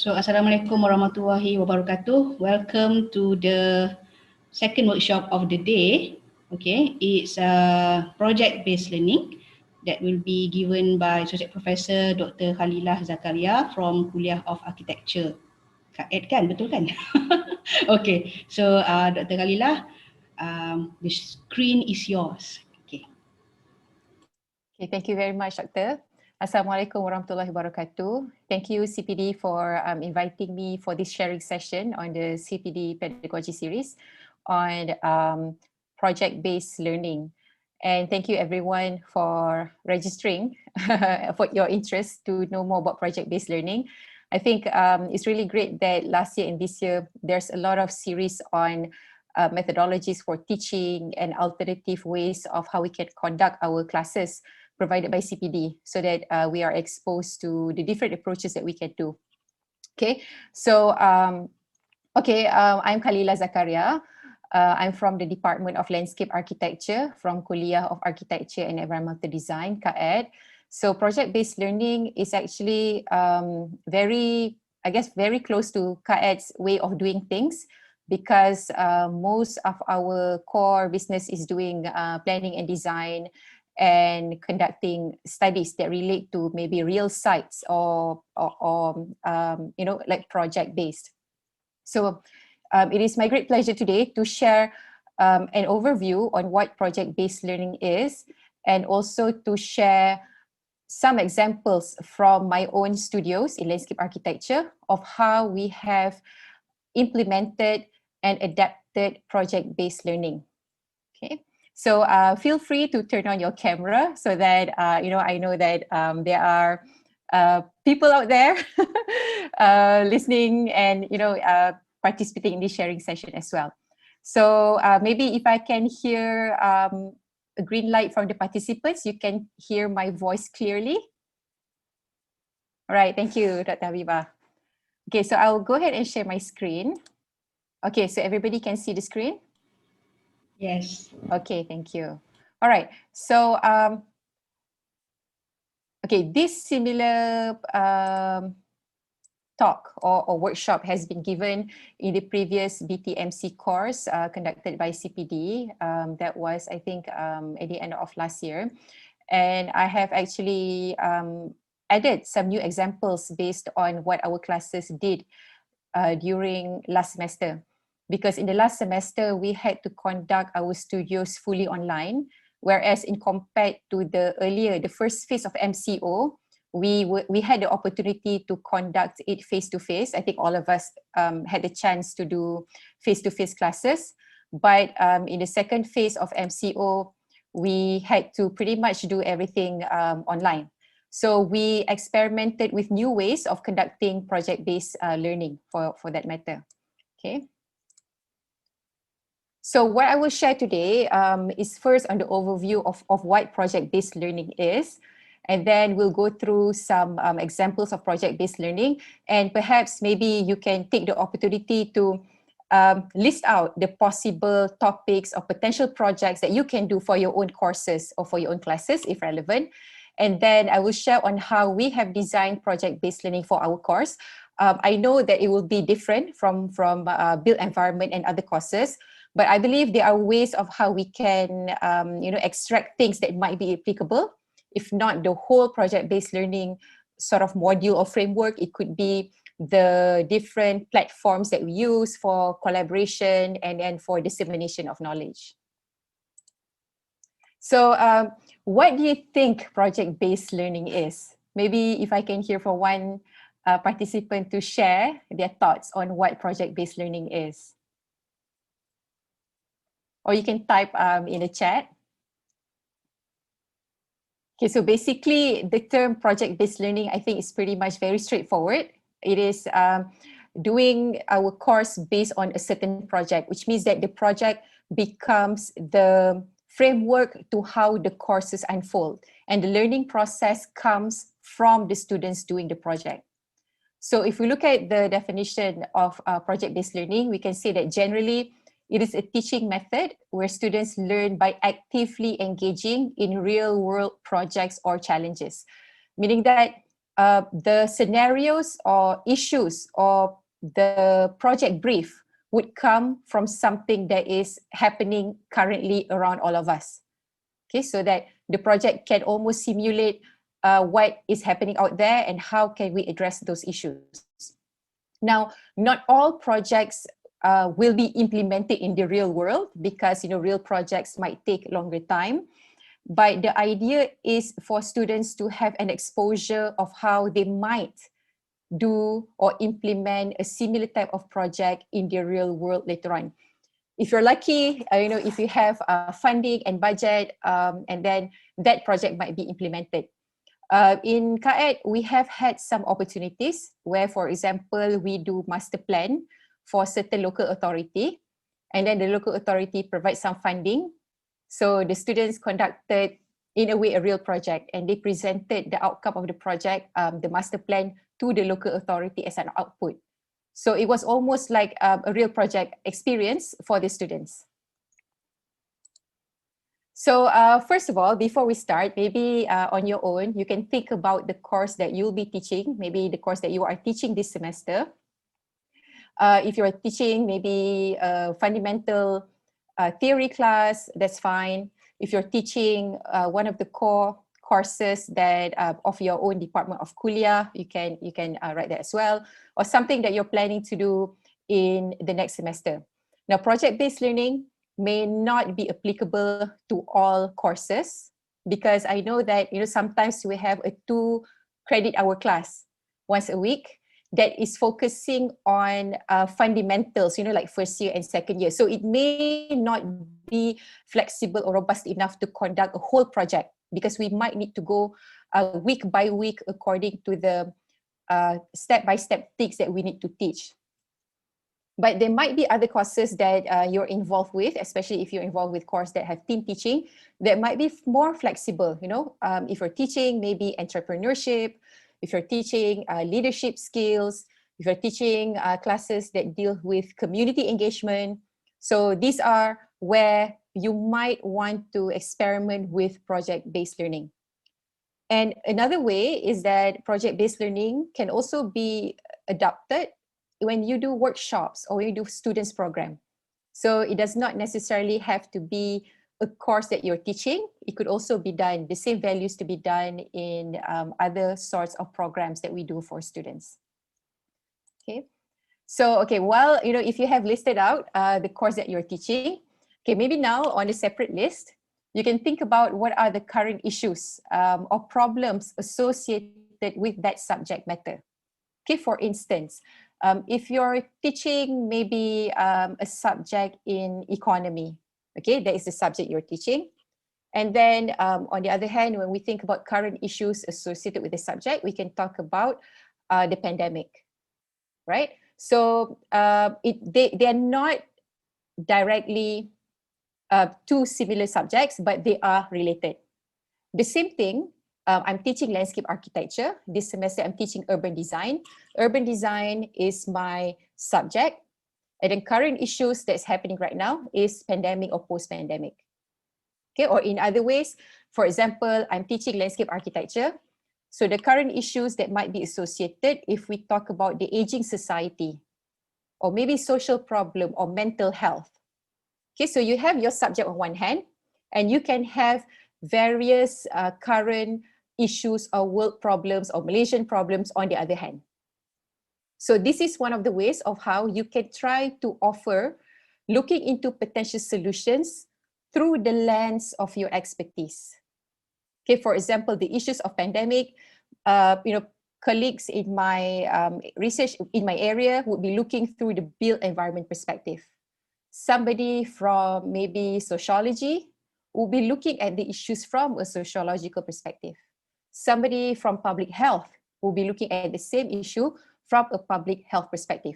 So, Assalamualaikum warahmatullahi wabarakatuh. Welcome to the second workshop of the day. Okay, it's project-based learning that will be given by Associate Professor Dr. Khalilah Zakariya from Kuliah of Architecture. CAED kan? Betul kan? Okay, so Dr. Khalilah, the screen is yours. Okay. Okay, thank you very much, Dr. Assalamualaikum warahmatullahi wabarakatuh. Thank you, CPD, for inviting me for this sharing session on the CPD Pedagogy series on project-based learning. And thank you, everyone, for registering for your interest to know more about project-based learning. I think it's really great that last year and this year, there's a lot of series on methodologies for teaching and alternative ways of how we can conduct our classes provided by CPD, so that we are exposed to the different approaches that we can do. Okay, so I'm Khalilah Zakariya. I'm from the Department of Landscape Architecture from Kuliah of Architecture and Environmental Design, CAED. So project-based learning is actually very close to CAED's way of doing things, because most of our core business is doing planning and design and conducting studies that relate to maybe real sites or like project-based. So it is my great pleasure today to share an overview on what project-based learning is, and also to share some examples from my own studios in landscape architecture of how we have implemented and adapted project-based learning. Okay. So feel free to turn on your camera so that I know that there are people out there listening and participating in this sharing session as well. So maybe if I can hear a green light from the participants, you can hear my voice clearly. All right, thank you, Dr. Habibah. Okay, so I'll go ahead and share my screen. Okay, so everybody can see the screen? Yes. Okay, thank you. All right, so okay, this similar talk or workshop has been given in the previous BTMC course conducted by CPD. That was, I think, at the end of last year. And I have actually added some new examples based on what our classes did during last semester. Because in the last semester, we had to conduct our studios fully online, whereas in compared to the first phase of MCO, we had the opportunity to conduct it face-to-face. I think all of us had the chance to do face-to-face classes. But in the second phase of MCO, we had to pretty much do everything online. So we experimented with new ways of conducting project-based learning for that matter. Okay. So what I will share today is first on the overview of what project-based learning is, and then we'll go through some examples of project-based learning, and perhaps maybe you can take the opportunity to list out the possible topics or potential projects that you can do for your own courses or for your own classes if relevant. And then I will share on how we have designed project-based learning for our course. I know that it will be different from built environment and other courses, but I believe there are ways of how we can extract things that might be applicable. If not the whole project-based learning sort of module or framework, it could be the different platforms that we use for collaboration and for dissemination of knowledge. So what do you think project-based learning is? Maybe if I can hear from one participant to share their thoughts on what project-based learning is. Or you can type in the chat. Okay, so basically the term project-based learning, I think is pretty much very straightforward. It is doing our course based on a certain project, which means that the project becomes the framework to how the courses unfold. And the learning process comes from the students doing the project. So if we look at the definition of project-based learning, we can say that generally it is a teaching method where students learn by actively engaging in real-world projects or challenges, meaning that the scenarios or issues or the project brief would come from something that is happening currently around all of us. Okay, so that the project can almost simulate what is happening out there and how can we address those issues. Now, not all projects will be implemented in the real world because real projects might take longer time. But the idea is for students to have an exposure of how they might do or implement a similar type of project in the real world later on. If you're lucky, if you have funding and budget, and then that project might be implemented. In CAED, we have had some opportunities where, for example, we do master plan for certain local authority, and then the local authority provides some funding. So the students conducted, in a way, a real project, and they presented the outcome of the project, the master plan, to the local authority as an output. So it was almost like a real project experience for the students. So first of all, before we start, maybe on your own, you can think about the course that you'll be teaching, maybe the course that you are teaching this semester. If you're teaching maybe a fundamental theory class, that's fine. If you're teaching one of the core courses that of your own department of kuliah, you can write that as well, or something that you're planning to do in the next semester. Now, project-based learning may not be applicable to all courses because I know that sometimes we have a 2-credit hour class once a week that is focusing on fundamentals, like first year and second year. So it may not be flexible or robust enough to conduct a whole project because we might need to go week by week according to the step-by-step things that we need to teach. But there might be other courses that you're involved with, especially if you're involved with courses that have team teaching, that might be more flexible. If you're teaching maybe entrepreneurship, if you're teaching leadership skills, if you're teaching classes that deal with community engagement. So these are where you might want to experiment with project-based learning. And another way is that project-based learning can also be adopted when you do workshops or when you do students program. So it does not necessarily have to be a course that you're teaching. It could also be done, the same values to be done in other sorts of programs that we do for students. Okay. So, well, if you have listed out the course that you're teaching, maybe now on a separate list, you can think about what are the current issues or problems associated with that subject matter. For instance, if you're teaching maybe a subject in economy, that is the subject you're teaching. And then on the other hand, when we think about current issues associated with the subject, we can talk about the pandemic, right? So they are not directly two similar subjects, but they are related. The same thing, I'm teaching landscape architecture. This semester, I'm teaching urban design. Urban design is my subject. And then current issues that's happening right now is pandemic or post-pandemic. Or in other ways, for example, I'm teaching landscape architecture. So the current issues that might be associated if we talk about the aging society, or maybe social problem or mental health. So you have your subject on one hand, and you can have various current issues or world problems or Malaysian problems on the other hand. So this is one of the ways of how you can try to offer looking into potential solutions through the lens of your expertise. For example, the issues of pandemic, colleagues in my research in my area would be looking through the built environment perspective. Somebody from maybe sociology will be looking at the issues from a sociological perspective. Somebody from public health will be looking at the same issue from a public health perspective.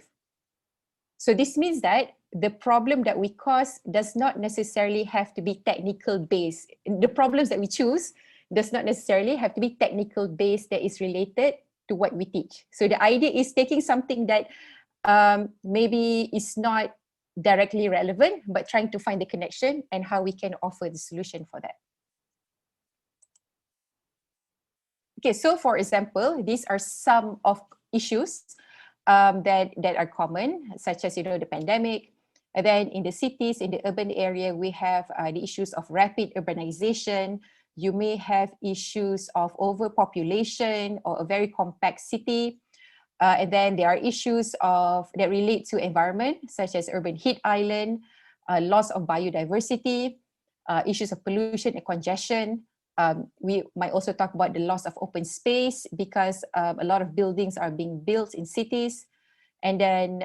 So this means that the problem that we cause does not necessarily have to be technical based. The problems that we choose does not necessarily have to be technical based that is related to what we teach. So the idea is taking something that maybe is not directly relevant, but trying to find the connection and how we can offer the solution for that. Okay, so for example, these are some of issues that are common, such as, the pandemic. And then in the cities, in the urban area, we have the issues of rapid urbanization. You may have issues of overpopulation or a very compact city. And then there are issues that relate to environment, such as urban heat island, loss of biodiversity, issues of pollution and congestion. We might also talk about the loss of open space because a lot of buildings are being built in cities. And then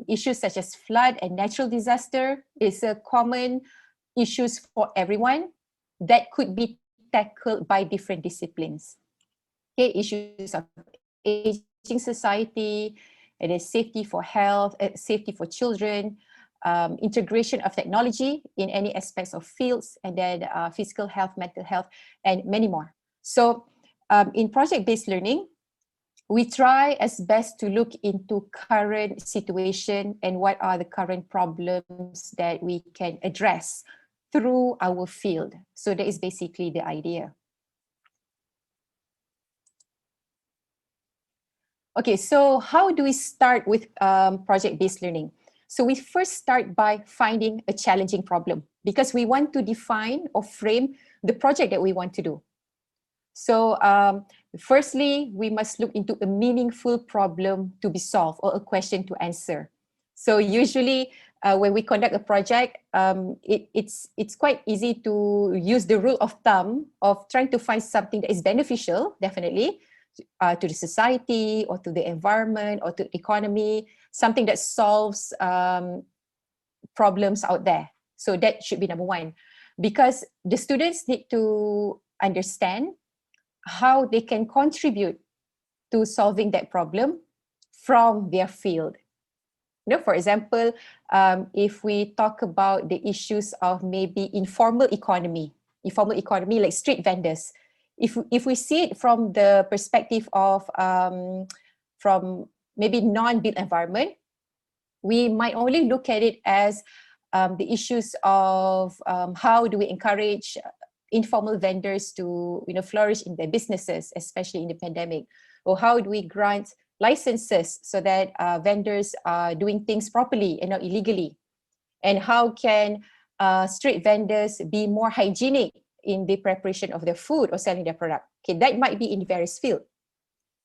issues such as flood and natural disaster is a common issues for everyone that could be tackled by different disciplines. Okay, issues of aging society, it is safety for health, safety for children, integration of technology in any aspects of fields, and then physical health, mental health, and many more. So in project-based learning, we try as best to look into current situation and what are the current problems that we can address through our field. So that is basically the idea. Okay, so how do we start with project-based learning? So we first start by finding a challenging problem because we want to define or frame the project that we want to do. So firstly, we must look into a meaningful problem to be solved or a question to answer. So usually when we conduct a project, it's quite easy to use the rule of thumb of trying to find something that is beneficial, definitely, to the society or to the environment or to the economy, something that solves problems out there. So that should be number one, because the students need to understand how they can contribute to solving that problem from their field. For example, if we talk about the issues of maybe informal economy like street vendors, if we see it from the perspective of from maybe non-built environment, we might only look at it as the issues of how do we encourage informal vendors to flourish in their businesses, especially in the pandemic, or how do we grant licenses so that vendors are doing things properly and not illegally, and how can street vendors be more hygienic in the preparation of their food or selling their product. Okay, that might be in various fields.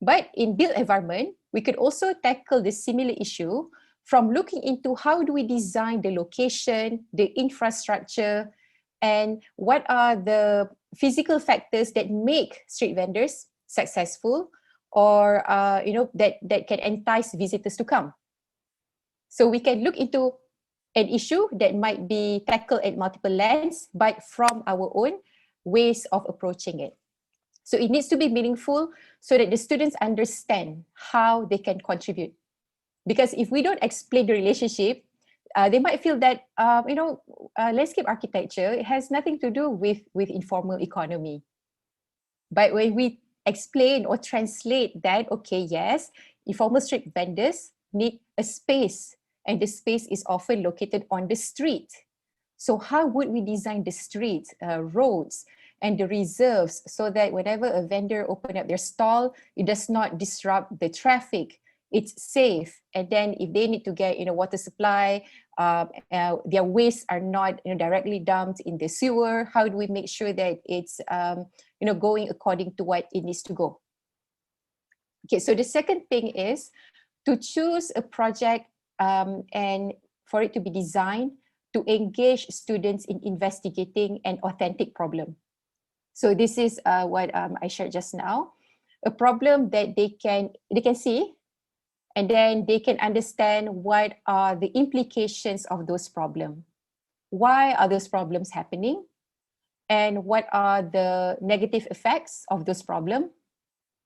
But in built environment, we could also tackle this similar issue from looking into how do we design the location, the infrastructure, and what are the physical factors that make street vendors successful or that can entice visitors to come. So we can look into an issue that might be tackled at multiple lands, but from our own ways of approaching it. So it needs to be meaningful so that the students understand how they can contribute. Because if we don't explain the relationship, they might feel that landscape architecture has nothing to do with informal economy. But when we explain or translate that, okay, yes, informal street vendors need a space, and the space is often located on the street. So how would we design the streets, roads, and the reserves so that whenever a vendor opens up their stall, it does not disrupt the traffic? It's safe. And then if they need to get water supply, their wastes are not directly dumped in the sewer, how do we make sure that it's going according to what it needs to go? Okay, so the second thing is to choose a project and for it to be designed to engage students in investigating an authentic problem. So this is what I shared just now, a problem that they can see, and then they can understand what are the implications of those problems. Why are those problems happening? And what are the negative effects of those problems?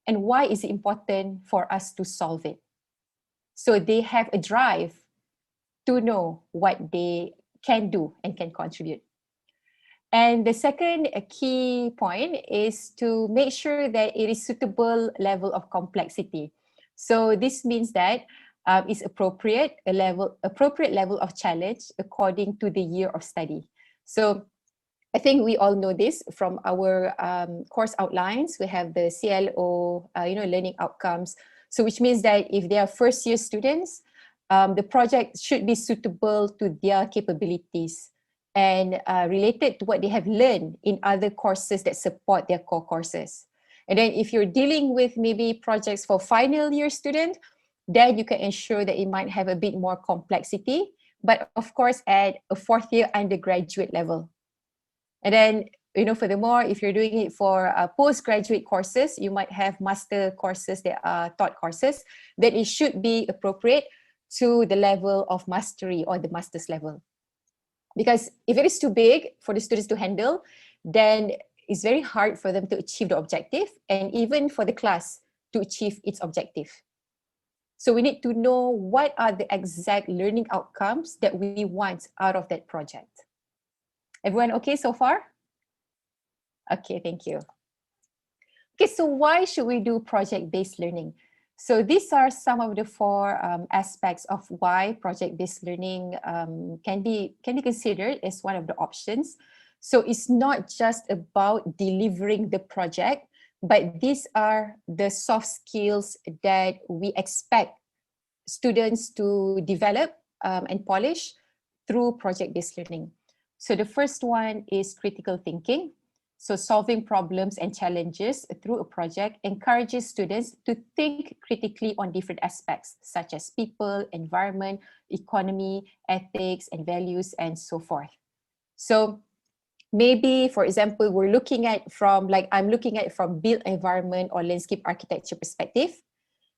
And why is it important for us to solve it? So they have a drive to know what they can do and can contribute. And the second key point is to make sure that it is suitable level of complexity. So this means that it's appropriate level of challenge according to the year of study. So I think we all know this from our course outlines. We have the CLO, learning outcomes. So which means that if they are first year students, the project should be suitable to their capabilities and related to what they have learned in other courses that support their core courses. And then if you're dealing with maybe projects for final year student, then you can ensure that it might have a bit more complexity, but of course at a fourth year undergraduate level. And then, furthermore, if you're doing it for postgraduate courses, you might have master courses that are taught courses, that it should be appropriate to the level of mastery or the master's level. Because if it is too big for the students to handle, then it's very hard for them to achieve the objective and even for the class to achieve its objective. So we need to know what are the exact learning outcomes that we want out of that project. Everyone okay so far? Okay, thank you. Okay, so why should we do project-based learning? So these are some of the four aspects of why project-based learning can be considered as one of the options. So it's not just about delivering the project, but these are the soft skills that we expect students to develop and polish through project-based learning. So the first one is critical thinking. So solving problems and challenges through a project encourages students to think critically on different aspects, such as people, environment, economy, ethics, and values, and so forth. So maybe, for example, we're looking at from, like I'm looking at from built environment or landscape architecture perspective,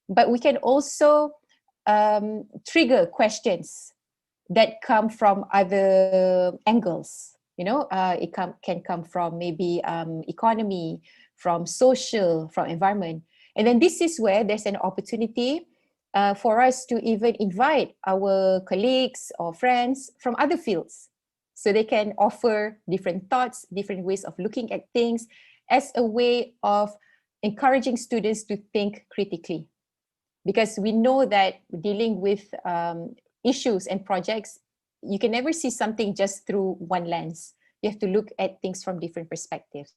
but we can also trigger questions that come from other angles. It can come from maybe economy, from social, from environment. And then this is where there's an opportunity for us to even invite our colleagues or friends from other fields. So they can offer different thoughts, different ways of looking at things as a way of encouraging students to think critically. Because we know that dealing with issues and projects, you can never see something just through one lens. You have to look at things from different perspectives.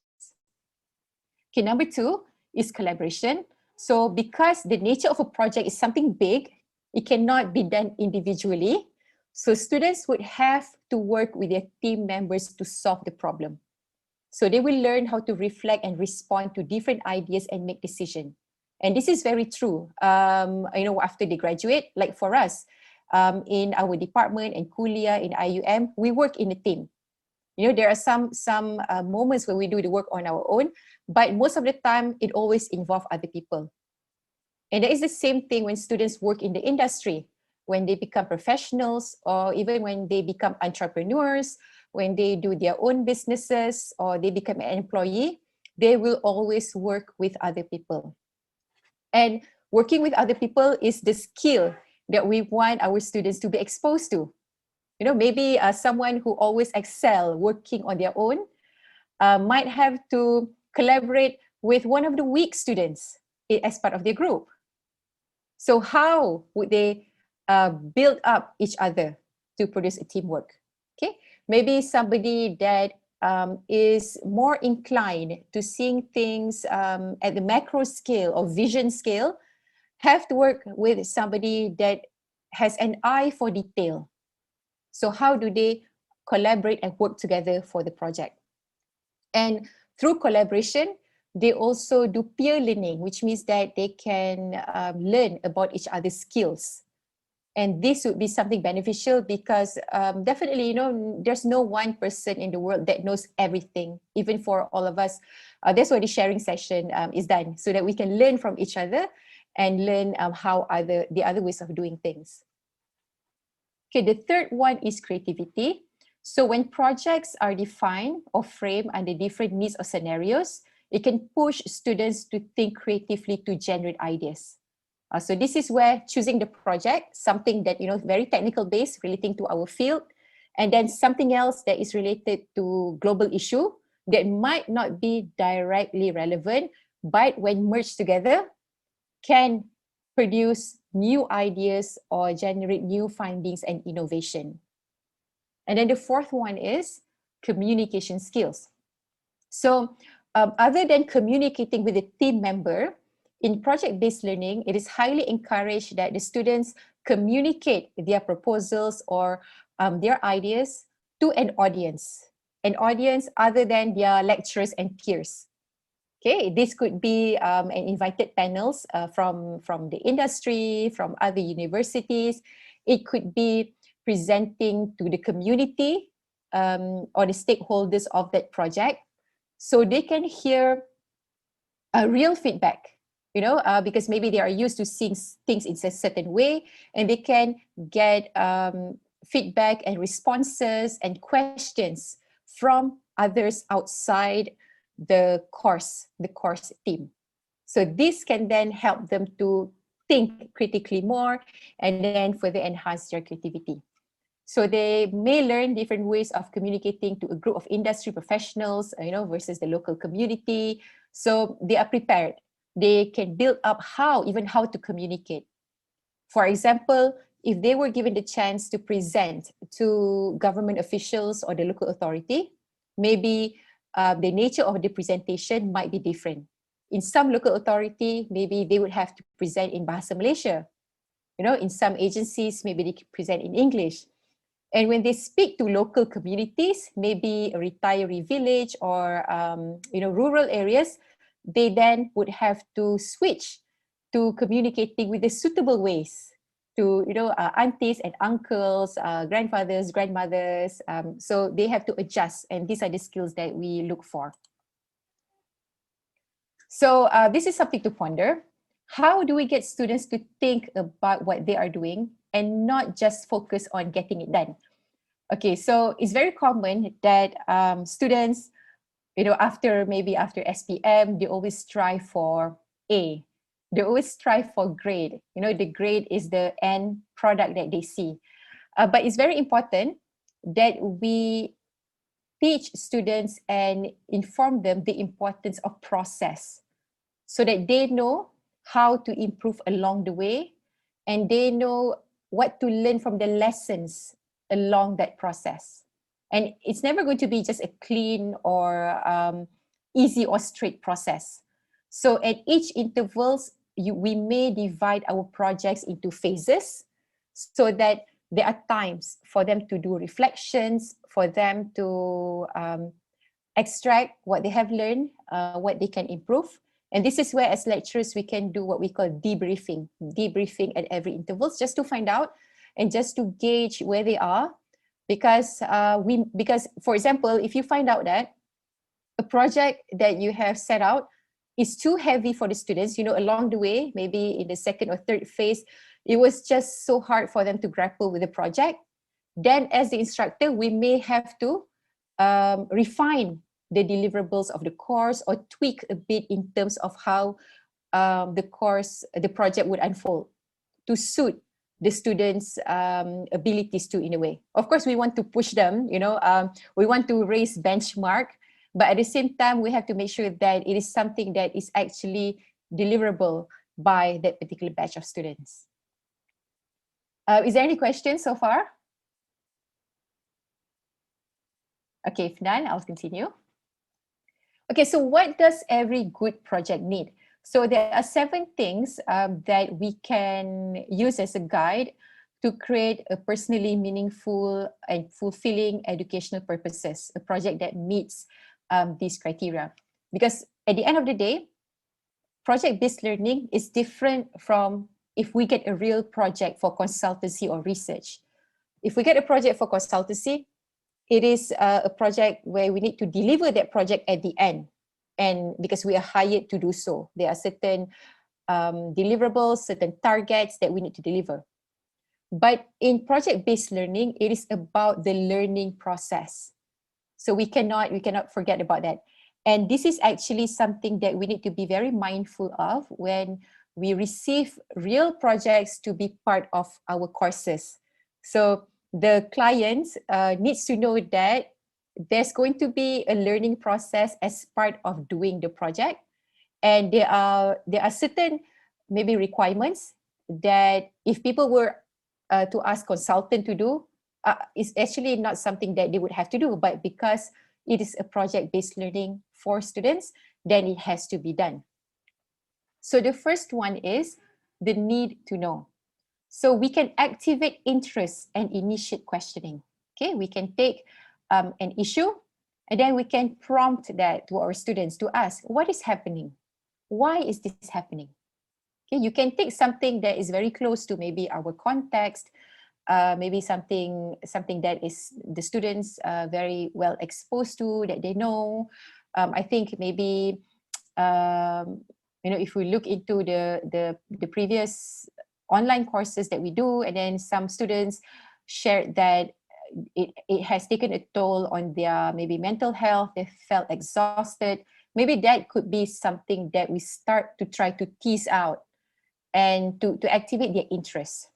Okay, number two is collaboration. So because the nature of a project is something big, it cannot be done individually. So students would have to work with their team members to solve the problem. So they will learn how to reflect and respond to different ideas and make decisions. And this is very true, after they graduate, like for us, in our department and Kuliah in IUM, we work in a team. There are some moments where we do the work on our own, but most of the time it always involves other people. And that is the same thing when students work in the industry, when they become professionals, or even when they become entrepreneurs, when they do their own businesses, or they become an employee, they will always work with other people. And working with other people is the skill that we want our students to be exposed to. Maybe someone who always excel working on their own might have to collaborate with one of the weak students as part of their group. So how would they build up each other to produce a teamwork? Okay, maybe somebody that is more inclined to seeing things at the macro scale or vision scale have to work with somebody that has an eye for detail. So how do they collaborate and work together for the project? And through collaboration, they also do peer learning, which means that they can learn about each other's skills. And this would be something beneficial because definitely, there's no one person in the world that knows everything, even for all of us. That's why the sharing session is done, so that we can learn from each other and learn how the other ways of doing things. Okay, the third one is creativity. So when projects are defined or framed under different needs or scenarios, it can push students to think creatively to generate ideas. So this is where choosing the project, something that, very technical based relating to our field, and then something else that is related to global issue that might not be directly relevant, but when merged together can produce new ideas or generate new findings and innovation. And then the fourth one is communication skills. So other than communicating with a team member, in project-based learning, it is highly encouraged that the students communicate their proposals or their ideas to an audience other than their lecturers and peers. Okay, this could be an invited panels from the industry, from other universities. It could be presenting to the community or the stakeholders of that project, so they can hear a real feedback, because maybe they are used to seeing things in a certain way, and they can get feedback and responses and questions from others outside the course team. So this can then help them to think critically more and then further enhance their creativity. So they may learn different ways of communicating to a group of industry professionals, versus the local community. So they are prepared. They can build up how to communicate. For example, if they were given the chance to present to government officials or the local authority, maybe the nature of the presentation might be different. In some local authority, maybe they would have to present in Bahasa Malaysia. In some agencies, maybe they present in English. And when they speak to local communities, maybe a retiree village or rural areas, they then would have to switch to communicating with the suitable ways to aunties and uncles, grandfathers, grandmothers. So they have to adjust, and these are the skills that we look for. So this is something to ponder. How do we get students to think about what they are doing and not just focus on getting it done? Okay, so it's very common that students, after SPM, they always strive for A. They always strive for grade. The grade is the end product that they see. But it's very important that we teach students and inform them the importance of process, so that they know how to improve along the way, and they know what to learn from the lessons along that process. And it's never going to be just a clean or easy or straight process. So at each intervals, we may divide our projects into phases, so that there are times for them to do reflections, for them to extract what they have learned, what they can improve. And this is where, as lecturers, we can do what we call debriefing at every intervals, just to find out and just to gauge where they are. Because for example, if you find out that a project that you have set out is too heavy for the students, along the way, maybe in the second or third phase, it was just so hard for them to grapple with the project, then as the instructor, we may have to refine the deliverables of the course or tweak a bit in terms of how the project would unfold to suit the students' abilities too, in a way. Of course, we want to push them, we want to raise benchmark, but at the same time, we have to make sure that it is something that is actually deliverable by that particular batch of students. Is there any questions so far? Okay, if none, I'll continue. Okay, so what does every good project need? So there are 7 things that we can use as a guide to create a personally meaningful and fulfilling educational purposes, a project that meets these criteria. Because at the end of the day, project-based learning is different from if we get a real project for consultancy or research. If we get a project for consultancy, it is a project where we need to deliver that project at the end. And because we are hired to do so, there are certain deliverables, certain targets that we need to deliver. But in project-based learning, it is about the learning process. So we cannot forget about that. And this is actually something that we need to be very mindful of when we receive real projects to be part of our courses. So the clients needs to know that there's going to be a learning process as part of doing the project. And there are certain maybe requirements that if people were to ask consultant to do, is actually not something that they would have to do, but because it is a project-based learning for students, then it has to be done. So the first one is the need to know. So we can activate interest and initiate questioning. Okay, we can take an issue and then we can prompt that to our students to ask, what is happening? Why is this happening? Okay, you can take something that is very close to maybe our context, maybe something that is the students very well exposed to, that they know. I think maybe if we look into the previous online courses that we do, and then some students shared that it has taken a toll on their maybe mental health, they felt exhausted. Maybe that could be something that we start to try to tease out and to activate their interest.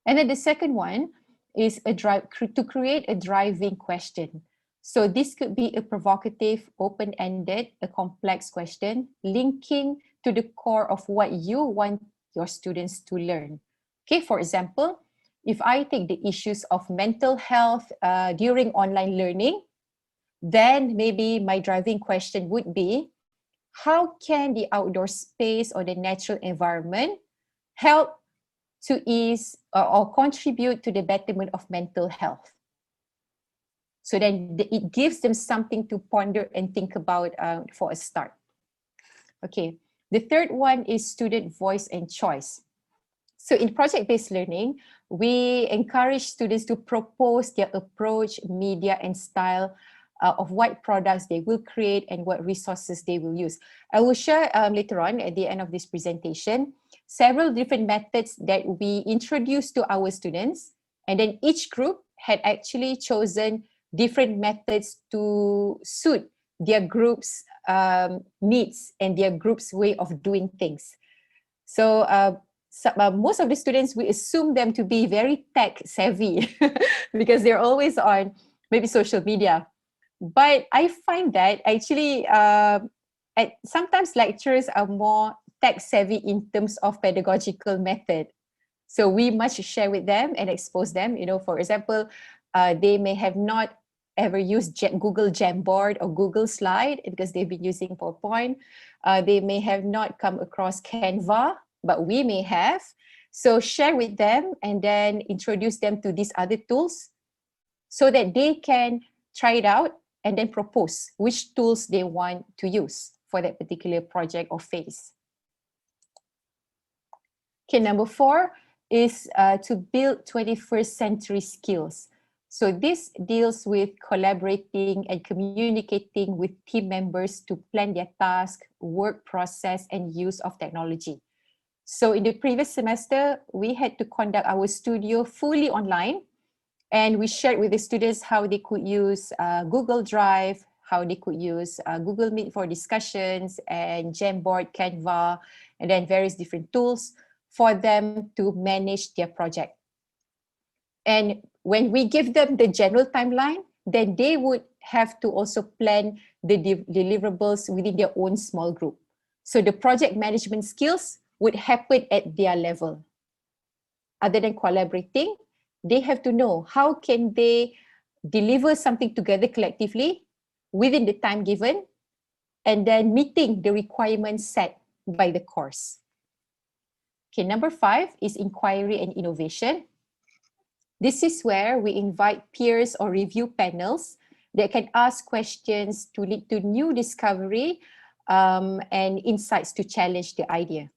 And then the second one is to create a driving question. So this could be a provocative, open-ended, a complex question, linking to the core of what you want your students to learn. Okay, for example, if I take the issues of mental health during online learning, then maybe my driving question would be, how can the outdoor space or the natural environment help to ease or contribute to the betterment of mental health? So then it gives them something to ponder and think about for a start. Okay, the third one is student voice and choice. So in project-based learning, we encourage students to propose their approach, media, and style of what products they will create and what resources they will use. I will share later on at the end of this presentation several different methods that we introduced to our students, and then each group had actually chosen different methods to suit their group's needs and their group's way of doing things. So most of the students, we assume them to be very tech savvy because they're always on maybe social media. But I find that actually sometimes lecturers are more tech savvy in terms of pedagogical method. So we must share with them and expose them. For example, they may have not ever used Google Jamboard or Google Slide because they've been using PowerPoint. They may have not come across Canva, but we may have. So share with them and then introduce them to these other tools so that they can try it out and then propose which tools they want to use for that particular project or phase. Okay, number 4 is to build 21st century skills. So this deals with collaborating and communicating with team members to plan their task, work process, and use of technology. So in the previous semester, we had to conduct our studio fully online, and we shared with the students how they could use Google Drive, how they could use Google Meet for discussions, and Jamboard, Canva, and then various different tools for them to manage their project. And when we give them the general timeline, then they would have to also plan the deliverables within their own small group. So the project management skills would happen at their level. Other than collaborating, they have to know how can they deliver something together collectively within the time given, and then meeting the requirements set by the course. Okay, number 5 is inquiry and innovation. This is where we invite peers or review panels that can ask questions to lead to new discovery and insights to challenge the idea.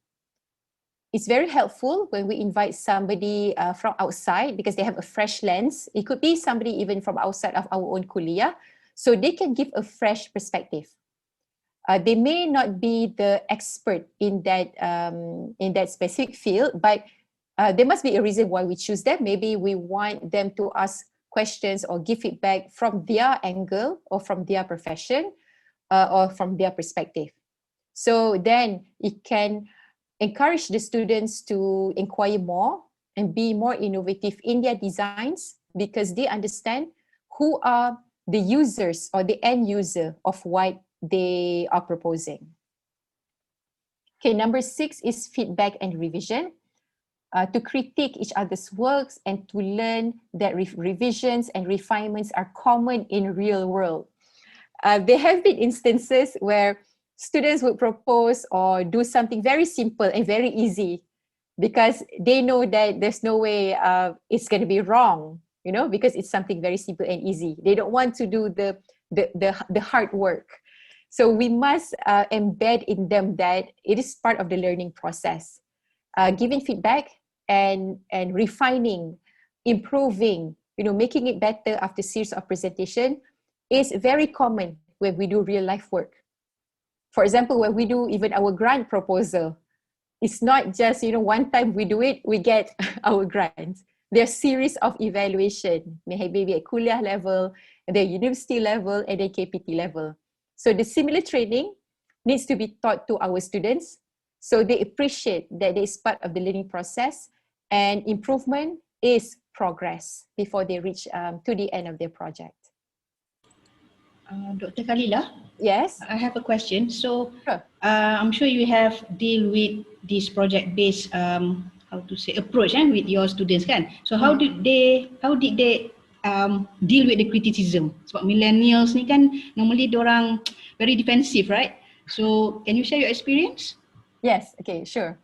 It's very helpful when we invite somebody from outside because they have a fresh lens. It could be somebody even from outside of our own kuliah, so they can give a fresh perspective. They may not be the expert in that specific field, but there must be a reason why we choose them. Maybe we want them to ask questions or give feedback from their angle or from their profession or from their perspective. So then it can encourage the students to inquire more and be more innovative in their designs because they understand who are the users or the end user of what they are proposing. Okay, number 6 is feedback and revision. to critique each other's works, and to learn that revisions and refinements are common in real world. There have been instances where students would propose or do something very simple and very easy because they know that there's no way it's going to be wrong, you know, because it's something very simple and easy. They don't want to do the hard work. So we must embed in them that it is part of the learning process. Giving feedback and refining, improving, you know, making it better after series of presentation is very common when we do real life work. For example, when we do even our grant proposal, it's not just, you know, one time we do it, we get our grant. There's a series of evaluation, maybe at kuliah level, and then university level, and then KPT level. So the similar training needs to be taught to our students so they appreciate that it is part of the learning process, and improvement is progress before they reach to the end of their project. Dr. Khalilah? Yes? I have a question. So Sure. I'm sure you have deal with this project-based approach with your students kan. So how did they deal with the criticism? Sebab millennials ni kan normally diorang very defensive, right? So can you share your experience? Yes, okay, sure.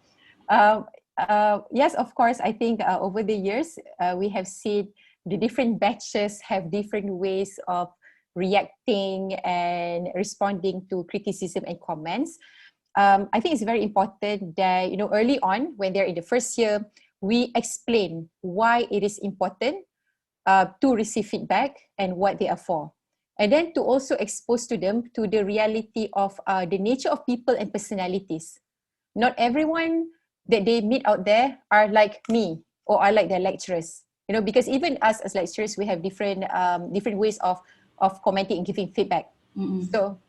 Yes, of course, I think over the years, we have seen the different batches have different ways of reacting and responding to criticism and comments. I think it's very important that, you know, early on when they're in the first year, we explain why it is important to receive feedback and what they are for. And then to also expose to them to the reality of the nature of people and personalities. Not everyone that they meet out there are like me or are like their lecturers. You know, because even us as lecturers, we have different ways of commenting and giving feedback.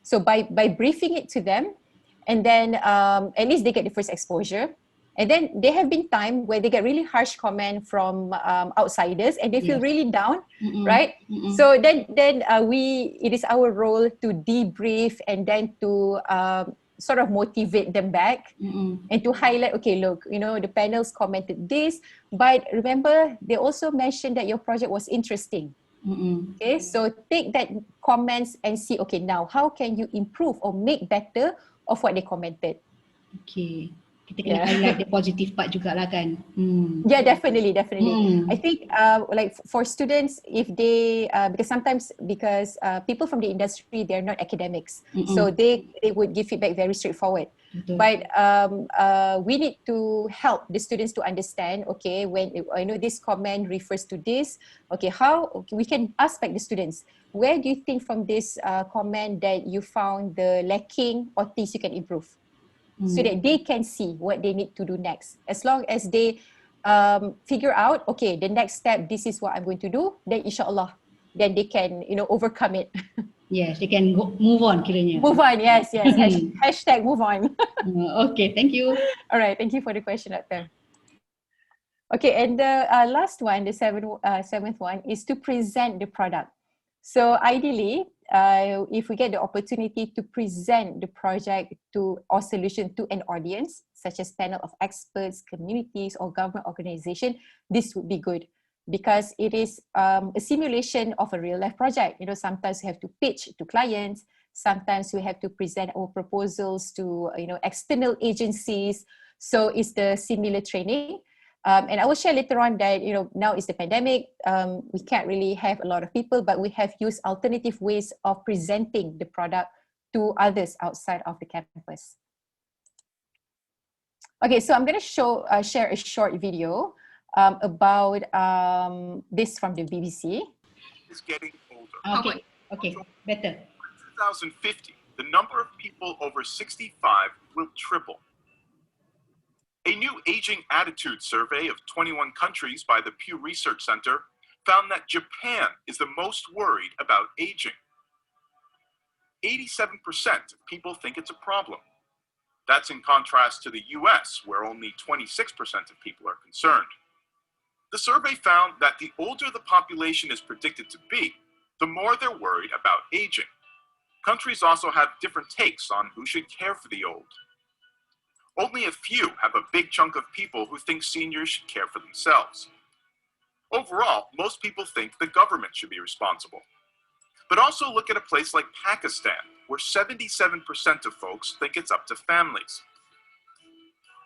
So by briefing it to them, and then at least they get the first exposure. And then there have been times where they get really harsh comment from outsiders, and they feel really down, right? So then it is our role to debrief and then to sort of motivate them back and to highlight, okay, look, you know, the panels commented this, but remember they also mentioned that your project was interesting. Okay, so take that comments and see, okay, now how can you improve or make better of what they commented? Okay, kita kena highlight the positive part jugalah kan. Yeah, definitely. I think like for students, if they because sometimes people from the industry, they're not academics, so they would give feedback very straightforward. But we need to help the students to understand, okay, when I know this comment refers to this, okay, how we can ask back the students, where do you think from this comment that you found the lacking or things you can improve? So that they can see what they need to do next. As long as they figure out, okay, the next step, this is what I'm going to do, then inshallah, then they can, you know, overcome it. Yes, they can move on kiranya. Move on, yes. Hashtag move on. Okay, thank you. All right, thank you for the question, Doctor. Okay, and the last one, the seventh one, is to present the product. So ideally, if we get the opportunity to present the project or solution to an audience, such as panel of experts, communities, or government organization, this would be good because it is a simulation of a real life project. You know, sometimes we have to pitch to clients, sometimes we have to present our proposals to, you know, external agencies. So it's the similar training. And I will share later on that, you know, now is the pandemic, we can't really have a lot of people, but we have used alternative ways of presenting the product to others outside of the campus. Okay, so I'm going to share a short video about this from the BBC. Is getting older. Okay, better. 2050, the number of people over 65 will triple. A new aging attitude survey of 21 countries by the Pew Research Center found that Japan is the most worried about aging. 87% of people think it's a problem. That's in contrast to the US, where only 26% of people are concerned. The survey found that the older the population is predicted to be, the more they're worried about aging. Countries also have different takes on who should care for the old. Only a few have a big chunk of people who think seniors should care for themselves. Overall, most people think the government should be responsible. But also look at a place like Pakistan, where 77% of folks think it's up to families.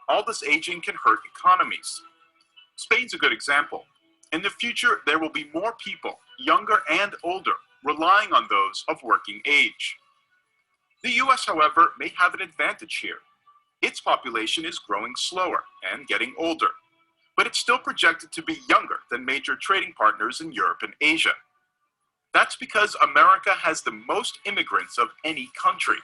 All this aging can hurt economies. Spain's a good example. In the future, there will be more people, younger and older, relying on those of working age. The US, however, may have an advantage here. Its population is growing slower and getting older, but it's still projected to be younger than major trading partners in Europe and Asia. That's because America has the most immigrants of any country.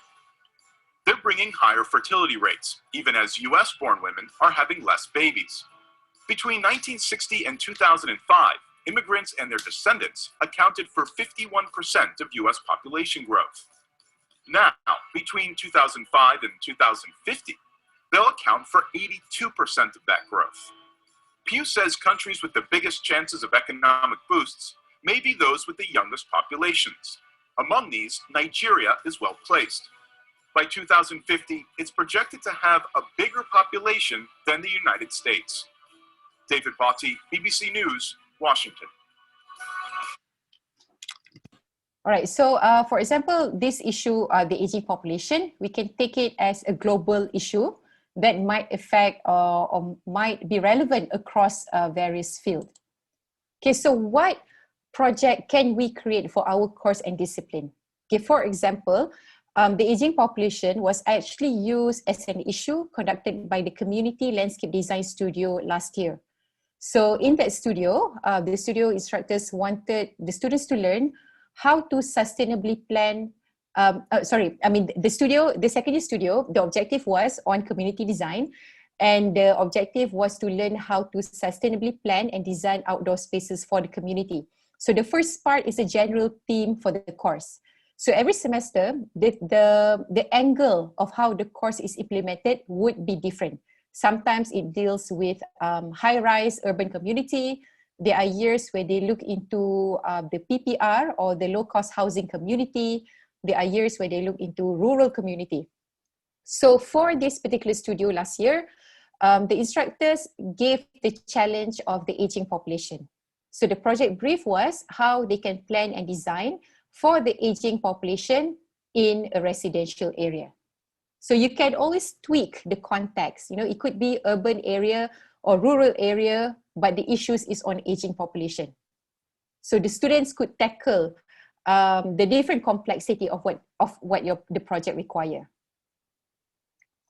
They're bringing higher fertility rates, even as US-born women are having less babies. Between 1960 and 2005, immigrants and their descendants accounted for 51% of US population growth. Now, between 2005 and 2050, they'll account for 82% of that growth. Pew says countries with the biggest chances of economic boosts may be those with the youngest populations. Among these, Nigeria is well placed. By 2050, it's projected to have a bigger population than the United States. David Botti, BBC News, Washington. All right, so for example, this issue, the aging population, we can take it as a global issue that might affect or might be relevant across various fields. Okay, so what project can we create for our course and discipline? Okay, for example, the aging population was actually used as an issue conducted by the Community Landscape Design Studio last year. So in that studio, the studio instructors wanted the students to learn how to sustainably plan, the secondary studio, the objective was on community design, and the objective was to learn how to sustainably plan and design outdoor spaces for the community. So the first part is a general theme for the course. So every semester, the angle of how the course is implemented would be different. Sometimes it deals with high-rise urban community. There are years where they look into the PPR or the low-cost housing community. There are years where they look into rural community. So for this particular studio last year, the instructors gave the challenge of the aging population. So the project brief was how they can plan and design for the aging population in a residential area. So you can always tweak the context. You know, it could be urban area or rural area, but the issues is on aging population. So the students could tackle the different complexity of what the project require.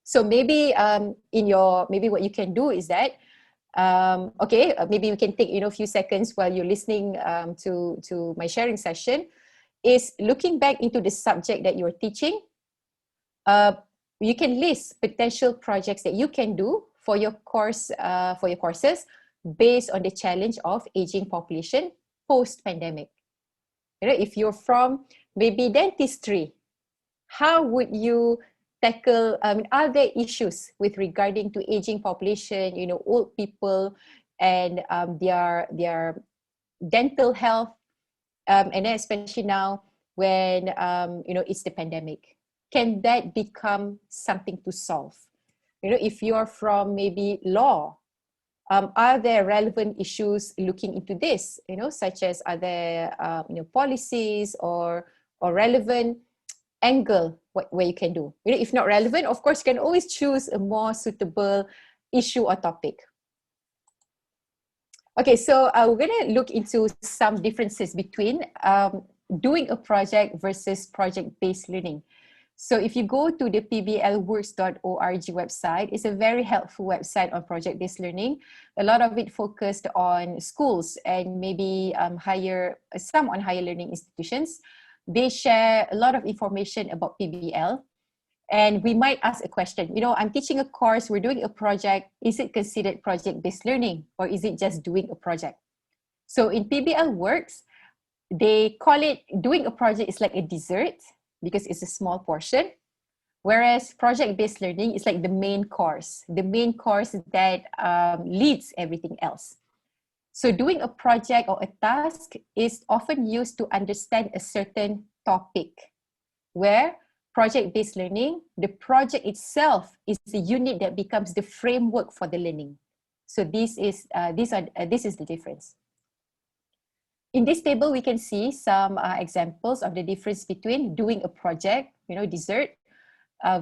So maybe maybe what you can do is that maybe we can take a few seconds while you're listening to my sharing session, is looking back into the subject that you're teaching. You can list potential projects that you can do for your course, for your courses, based on the challenge of aging population post-pandemic. You know, if you're from maybe dentistry, how would you tackle? Are there issues with regarding to aging population? You know, old people and their dental health, and then especially now when it's the pandemic. Can that become something to solve? You know, if you're from maybe law, are there relevant issues looking into this? You know, such as are there policies or relevant angle where you can do? You know, if not relevant, of course, you can always choose a more suitable issue or topic. Okay, so we're going to look into some differences between doing a project versus project-based learning. So if you go to the pblworks.org website, it's a very helpful website on project-based learning. A lot of it focused on schools and maybe some on higher learning institutions. They share a lot of information about PBL. And we might ask a question, you know, I'm teaching a course, we're doing a project. Is it considered project-based learning, or is it just doing a project? So in PBL Works, they call it doing a project is like a dessert, because it's a small portion, whereas project-based learning is like the main course that leads everything else. So doing a project or a task is often used to understand a certain topic, where project-based learning, the project itself is the unit that becomes the framework for the learning. So this is the difference. In this table, we can see some examples of the difference between doing a project, dessert,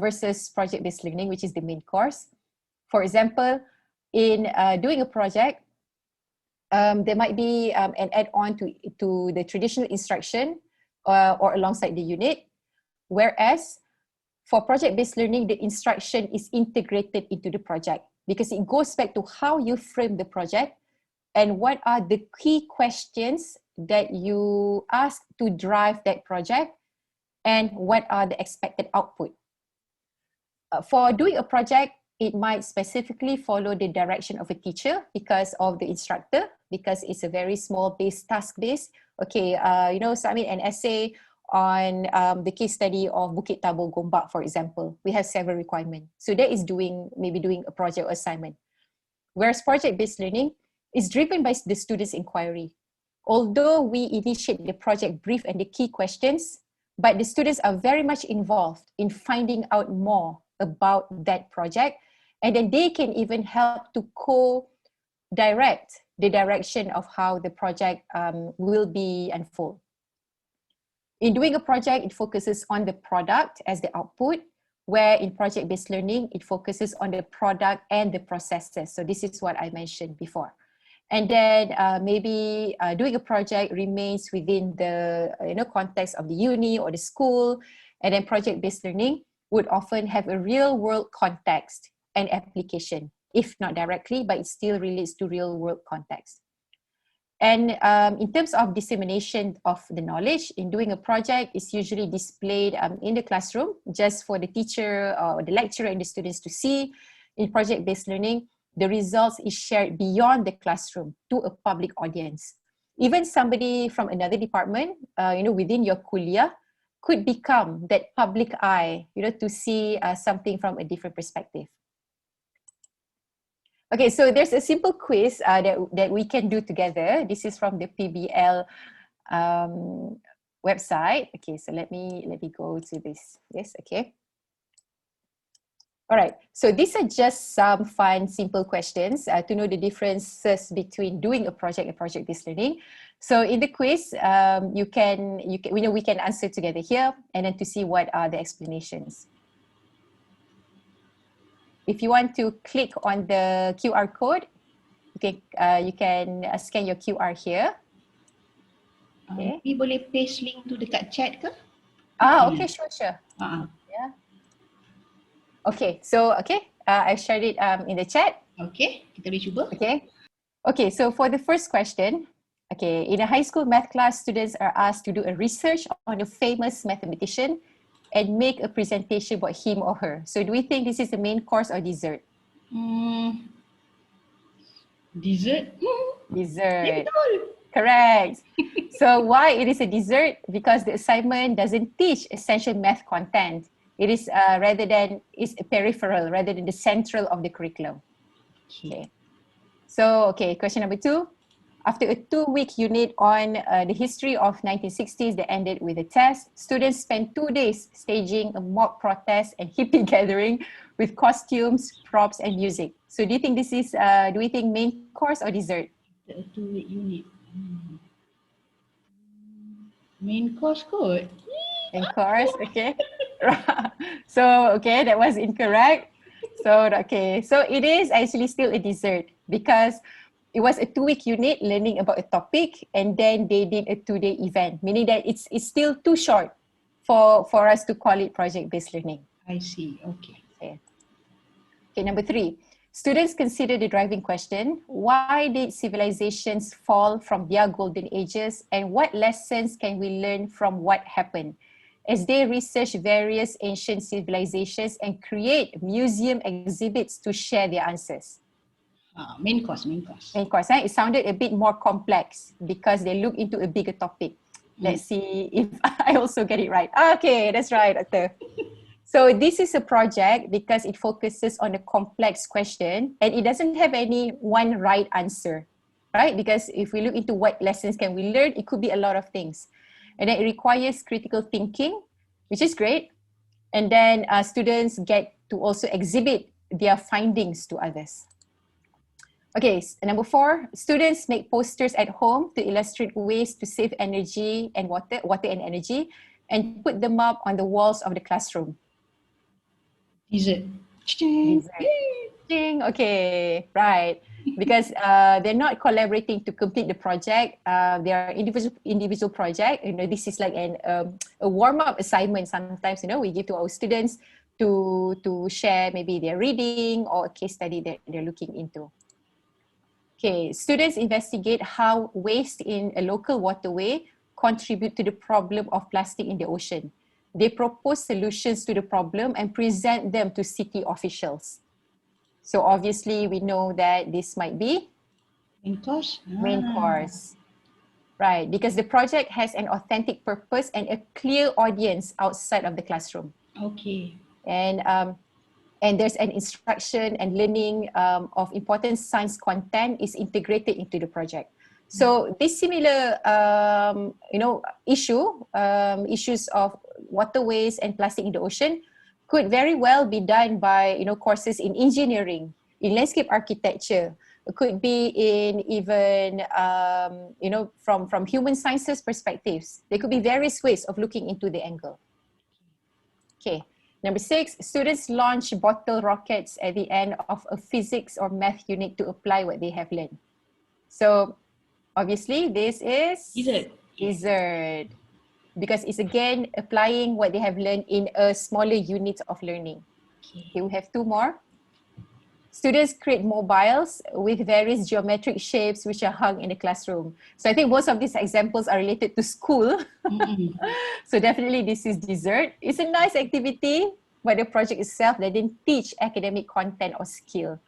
versus project-based learning, which is the main course. For example, in doing a project, there might be an add-on to the traditional instruction or alongside the unit. Whereas for project-based learning, the instruction is integrated into the project because it goes back to how you frame the project and what are the key questions that you ask to drive that project and what are the expected output. For doing a project, it might specifically follow the direction of a teacher because of the instructor, because it's a very small task-based. Okay, submit an essay on the case study of Bukit Tabor Gombak, for example. We have several requirements. So that is maybe doing a project or assignment. Whereas project-based learning is driven by the student's inquiry. Although we initiate the project brief and the key questions, but the students are very much involved in finding out more about that project, and then they can even help to co-direct the direction of how the project will be unfold. In doing a project, it focuses on the product as the output, where in project-based learning, it focuses on the product and the processes. So this is what I mentioned before. And then maybe doing a project remains within the context of the uni or the school, and then project-based learning would often have a real-world context and application, if not directly, but it still relates to real-world context. And in terms of dissemination of the knowledge, in doing a project, it's usually displayed in the classroom just for the teacher or the lecturer and the students to see. In project-based learning, the results is shared beyond the classroom to a public audience. Even somebody from another department, within your kuliah, could become that public eye, to see something from a different perspective. Okay, so there's a simple quiz that we can do together. This is from the PBL website. Okay, so let me go to this. Yes, okay. All right, so these are just some fun, simple questions to know the differences between doing a project and project-based learning. So in the quiz, we can answer together here and then to see what are the explanations. If you want to click on the QR code, okay, you can scan your QR here. Okay. We boleh paste link tu dekat chat ke? Okay, sure. Yeah. Okay, so I shared it in the chat. Okay, kita boleh cuba. Okay, so for the first question, okay, in a high school math class, students are asked to do a research on a famous mathematician and make a presentation about him or her. So do we think this is the main course or dessert? Dessert. Dessert. Correct. So why it is a dessert? Because the assignment doesn't teach essential math content. It is it's peripheral rather than the central of the curriculum. Okay. So, question number 2. After a 2-week unit on the history of 1960s that ended with a test, students spent 2 days staging a mock protest and hippie gathering with costumes, props, and music. So do you think this is, do we think main course or dessert? A 2-week unit. Main course kot. Main course, okay. So, that was incorrect. So, so it is actually still a dessert because it was a 2-week unit learning about a topic and then they did a 2-day event, meaning that it's still too short for us to call it project-based learning. I see, okay. Okay, number 3. Students consider the driving question, why did civilizations fall from their golden ages and what lessons can we learn from what happened? As they research various ancient civilizations and create museum exhibits to share their answers. Main course. Main course, it sounded a bit more complex because they look into a bigger topic. Let's see if I also get it right. Okay, that's right, Doctor. So this is a project because it focuses on a complex question and it doesn't have any one right answer, right? Because if we look into what lessons can we learn, it could be a lot of things. And then it requires critical thinking, which is great. And then students get to also exhibit their findings to others. Okay, number 4, students make posters at home to illustrate ways to save energy and water and energy, and put them up on the walls of the classroom. Dessert. Dessert. Ding. Okay, right. Because they're not collaborating to complete the project. They are individual project. You know, this is like a warm-up assignment. Sometimes, you know, we give to our students to share maybe their reading or a case study that they're looking into. Okay, students investigate how waste in a local waterway contribute to the problem of plastic in the ocean. They propose solutions to the problem and present them to city officials. So obviously we know that this might be Main course? main course. Right, because the project has an authentic purpose and a clear audience outside of the classroom. Okay. And there's an instruction and learning of important science content is integrated into the project. So this similar, issues of waterways and plastic in the ocean could very well be done by, courses in engineering, in landscape architecture. It could be in even, from human sciences perspectives. There could be various ways of looking into the angle. Okay. Number 6, students launch bottle rockets at the end of a physics or math unit to apply what they have learned. So obviously this is dessert, because it's again applying what they have learned in a smaller unit of learning. Okay, we have 2 more. Students create mobiles with various geometric shapes which are hung in the classroom. So I think most of these examples are related to school. So definitely this is dessert. It's a nice activity, but the project itself, they didn't teach academic content or skill.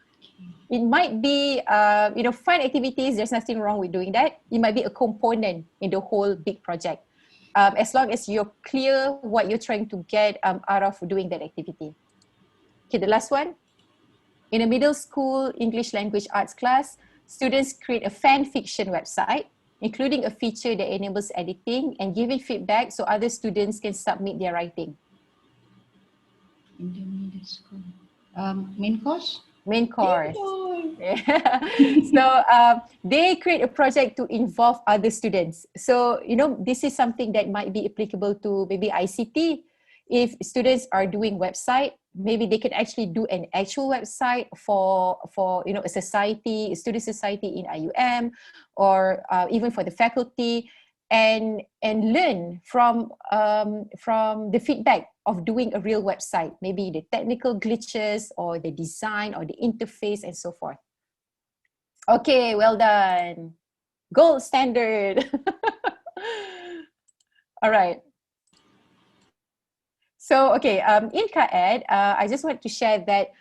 It might be, fun activities, there's nothing wrong with doing that. It might be a component in the whole big project. As long as you're clear what you're trying to get out of doing that activity. Okay, the last one. In a middle school English language arts class, students create a fan fiction website, including a feature that enables editing and giving feedback so other students can submit their writing. In the middle school. Main course? Main course. Yeah. So they create a project to involve other students. So, this is something that might be applicable to maybe ICT. If students are doing website, maybe they can actually do an actual website for a society, a student society in IUM, or even for the faculty, and learn from the feedback of doing a real website, maybe the technical glitches or the design or the interface and so forth. Okay, well done. Gold standard. All right. So, okay, in CAED, I just want to share that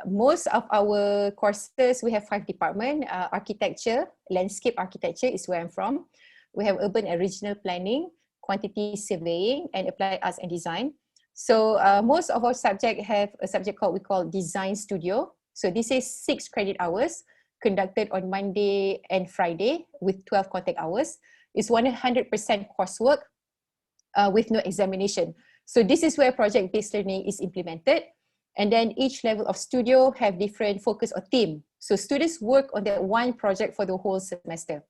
most of our courses, we have 5 departments. Architecture, landscape architecture is where I'm from. We have urban and regional planning, quantity surveying, and applied arts and design. So most of our subjects have a subject we call design studio. So this is 6 credit hours conducted on Monday and Friday with 12 contact hours. It's 100% coursework with no examination. So this is where project-based learning is implemented. And then each level of studio have different focus or theme. So students work on that one project for the whole semester.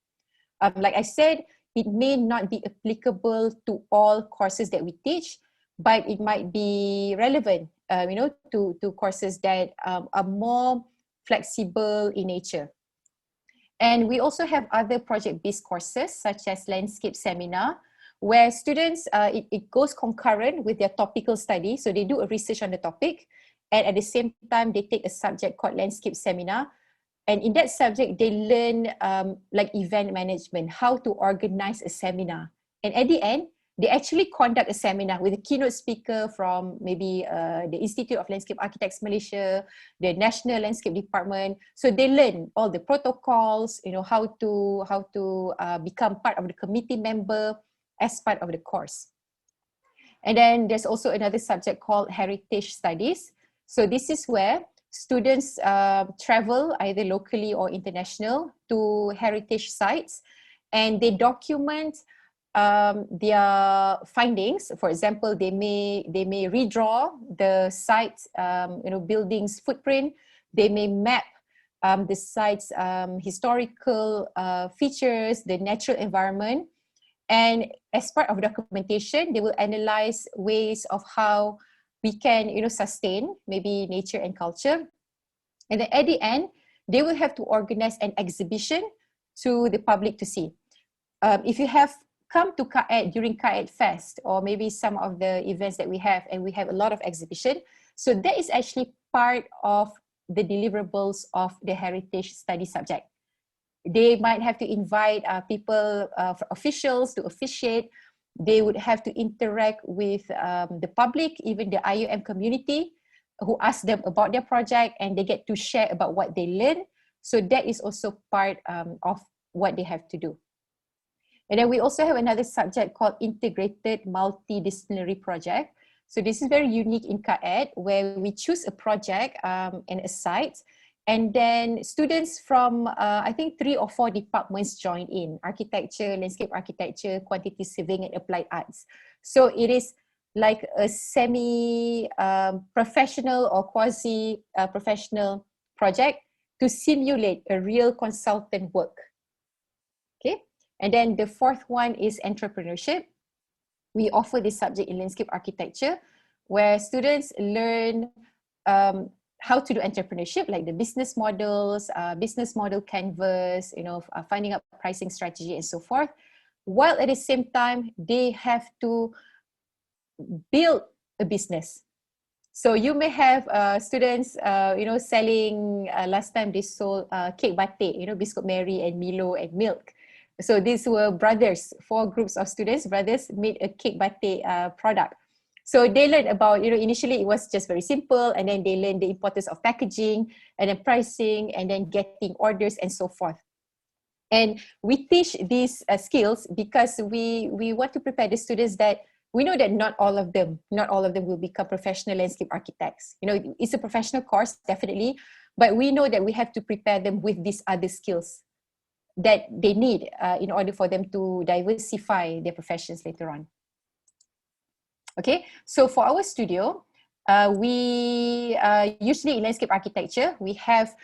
Like I said, it may not be applicable to all courses that we teach, but it might be relevant, to courses that are more flexible in nature. And we also have other project-based courses such as landscape seminar, where students, it goes concurrent with their topical study. So they do a research on the topic, and at the same time, they take a subject called landscape seminar. And in that subject, they learn like event management, how to organize a seminar. And at the end, they actually conduct a seminar with a keynote speaker from maybe the Institute of Landscape Architects Malaysia, the National Landscape Department. So they learn all the protocols, how to become part of the committee member as part of the course. And then there's also another subject called heritage studies. So this is where students travel either locally or international to heritage sites, and they document their findings. For example, they may redraw the site's building's footprint. They may map the site's historical features, the natural environment, and as part of documentation, they will analyze ways of how we can sustain maybe nature and culture. And then at the end, they will have to organize an exhibition to the public to see. If you have come to CAED during CAED Fest, or maybe some of the events that we have, and we have a lot of exhibition, so that is actually part of the deliverables of the heritage study subject. They might have to invite people, officials to officiate. They would have to interact with the public, even the IUM community, who ask them about their project, and they get to share about what they learn. So that is also part of what they have to do. And then we also have another subject called Integrated Multidisciplinary Project. So this is very unique in CAED, where we choose a project and a site, and then students from, I think 3 or 4 departments join in: architecture, landscape architecture, quantity surveying, and applied arts. So it is like a semi-professional or quasi-professional project to simulate a real consultant work. Okay, and then the fourth one is entrepreneurship. We offer this subject in landscape architecture, where students learn how to do entrepreneurship, like the business models, business model canvas, finding out pricing strategy and so forth, while at the same time they have to build a business. So you may have students, selling, last time they sold cake batik, Biscuit Mary and Milo and milk. So these were brothers, 4 groups of students, brothers, made a cake batik product. So they learned about, initially it was just very simple, and then they learned the importance of packaging, and then pricing, and then getting orders and so forth. And we teach these skills because we want to prepare the students that we know that not all of them will become professional landscape architects. It's a professional course, definitely, but we know that we have to prepare them with these other skills that they need in order for them to diversify their professions later on. Okay, so for our studio, we usually in landscape architecture, we have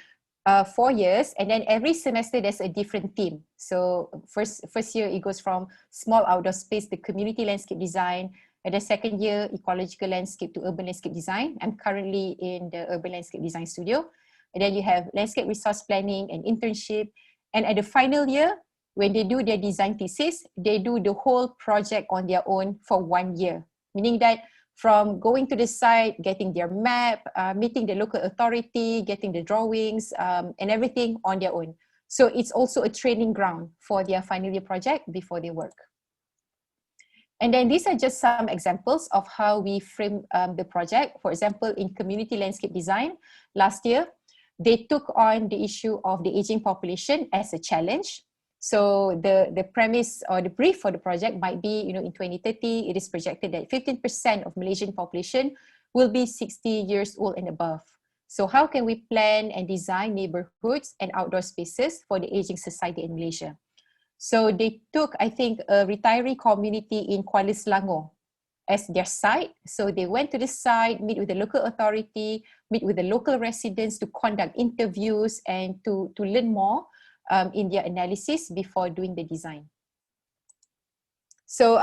4 years, and then every semester there's a different theme. So first year it goes from small outdoor space to community landscape design, and the second year ecological landscape to urban landscape design. I'm currently in the urban landscape design studio. And then you have landscape resource planning and internship. And at the final year, when they do their design thesis, they do the whole project on their own for 1 year. Meaning that from going to the site, getting their map, meeting the local authority, getting the drawings, and everything on their own. So it's also a training ground for their final year project before they work. And then these are just some examples of how we frame the project. For example, in community landscape design, last year, they took on the issue of the aging population as a challenge. So the premise or the brief for the project might be, in 2030, it is projected that 15% of Malaysian population will be 60 years old and above. So how can we plan and design neighborhoods and outdoor spaces for the aging society in Malaysia? So they took, I think, a retiree community in Kuala Selangor as their site. So they went to the site, meet with the local authority, meet with the local residents to conduct interviews and to learn more in their analysis before doing the design. So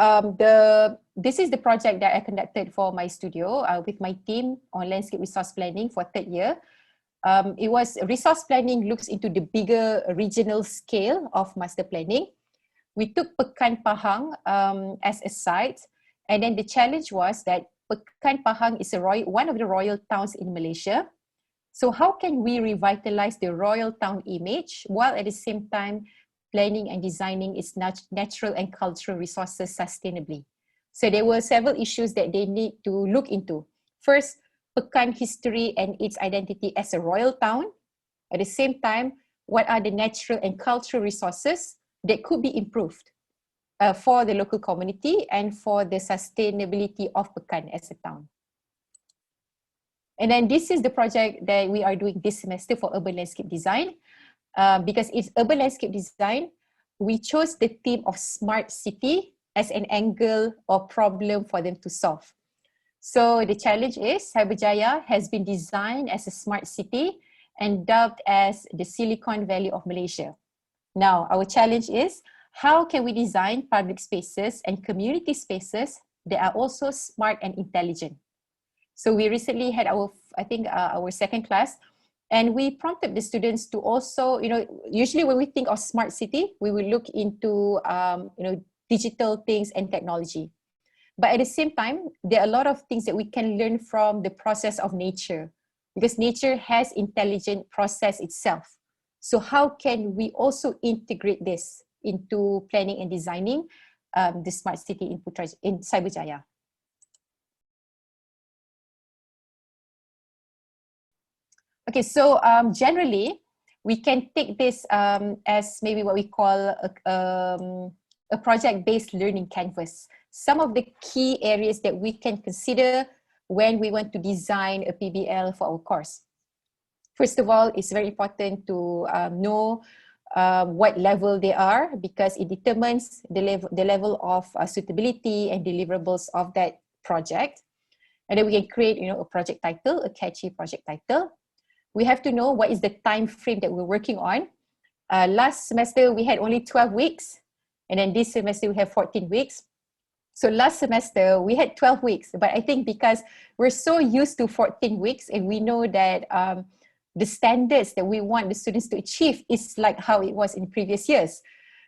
this is the project that I conducted for my studio with my team on landscape resource planning for 3rd year. It was resource planning looks into the bigger regional scale of master planning. We took Pekan Pahang as a site, and then the challenge was that Pekan Pahang is one of the royal towns in Malaysia. So how can we revitalize the royal town image while at the same time planning and designing its natural and cultural resources sustainably? So there were several issues that they need to look into. First, Pekan history and its identity as a royal town. At the same time, what are the natural and cultural resources that could be improved for the local community and for the sustainability of Pekan as a town? And then this is the project that we are doing this semester for urban landscape design. Because it's urban landscape design, we chose the theme of smart city as an angle or problem for them to solve. So the challenge is Cyberjaya has been designed as a smart city and dubbed as the Silicon Valley of Malaysia. Now, our challenge is, how can we design public spaces and community spaces that are also smart and intelligent? So we recently had our, our second class, and we prompted the students to also, usually when we think of smart city, we will look into, digital things and technology. But at the same time, there are a lot of things that we can learn from the process of nature, because nature has intelligent process itself. So how can we also integrate this into planning and designing the smart city in Cyberjaya? Okay, so generally, we can take this as maybe what we call a project-based learning canvas. Some of the key areas that we can consider when we want to design a PBL for our course. First of all, it's very important to know what level they are, because it determines the level of suitability and deliverables of that project. And then we can create, a project title, a catchy project title. We have to know what is the time frame that we're working on. Last semester, we had only 12 weeks. And then this semester, we have 14 weeks. So last semester, we had 12 weeks. But I think because we're so used to 14 weeks, and we know that the standards that we want the students to achieve is like how it was in previous years.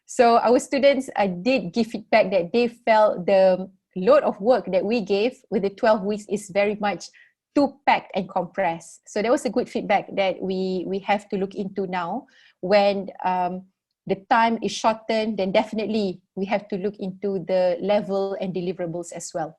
So our students did give feedback that they felt the load of work that we gave with the 12 weeks is very much too packed and compressed. So that was a good feedback that we have to look into now. When the time is shortened, then definitely we have to look into the level and deliverables as well.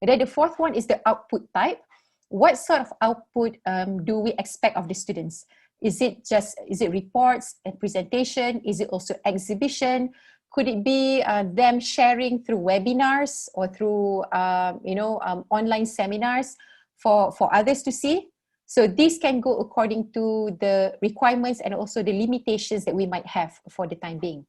And then the fourth one is the output type. What sort of output do we expect of the students? Is it reports and presentation? Is it also exhibition? Could it be them sharing through webinars or through online seminars for others to see? So this can go according to the requirements and also the limitations that we might have for the time being.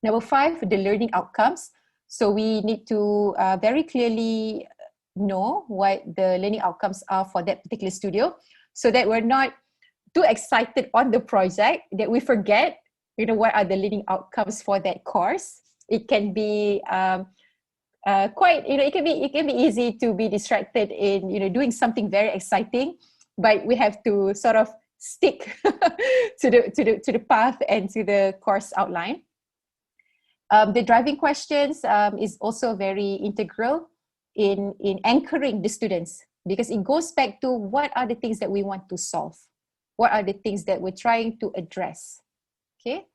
Number 5, the learning outcomes. So we need to very clearly know what the learning outcomes are for that particular studio, so that we're not too excited on the project that we forget, what are the learning outcomes for that course. It can be quite, it can be easy to be distracted in, doing something very exciting, but we have to sort of stick to the path and to the course outline. The driving questions is also very integral in anchoring the students, because it goes back to what are the things that we want to solve, what are the things that we're trying to address. Okay,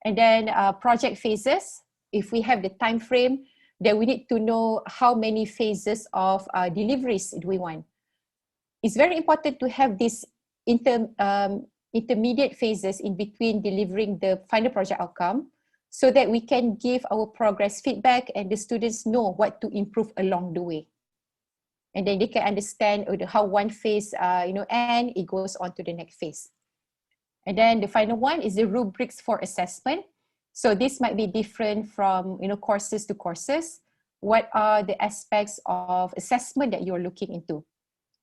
and then project phases. If we have the time frame, then we need to know how many phases of deliveries do we want. It's very important to have these intermediate phases in between delivering the final project outcome, so that we can give our progress feedback and the students know what to improve along the way. And then they can understand how one phase, and it goes on to the next phase. And then the final one is the rubrics for assessment. So this might be different from, courses to courses. What are the aspects of assessment that you're looking into?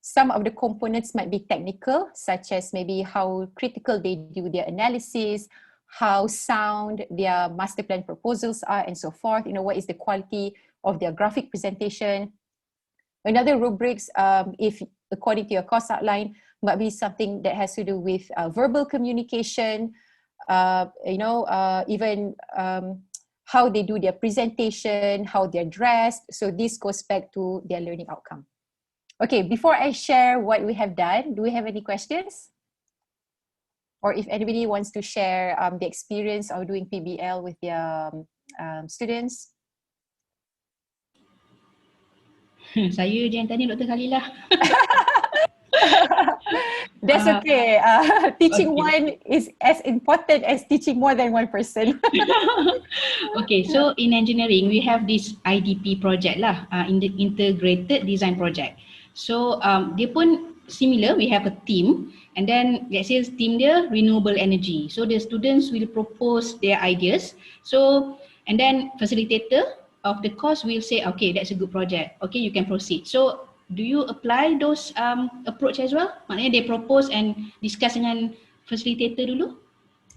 Some of the components might be technical, such as maybe how critical they do their analysis, how sound their master plan proposals are, and so forth. What is the quality of their graphic presentation? Another rubrics, if according to your course outline, might be something that has to do with verbal communication, even how they do their presentation, how they're dressed. So this goes back to their learning outcome. Okay, before I share what we have done, do we have any questions? Or if anybody wants to share the experience of doing PBL with their students? Saya je yang tanya Dr. Khalilah. That's okay. Teaching okay. one is as important as teaching more than one person. Okay, so in engineering, we have this IDP project lah, Integrated Design Project. So dia pun similar, we have a team, and then let's say team dia renewable energy. So the students will propose their ideas. So And then facilitator of the course will say, okay, that's a good project. Okay, you can proceed. So do you apply those approach as well? Maknanya they propose and discuss dengan facilitator dulu?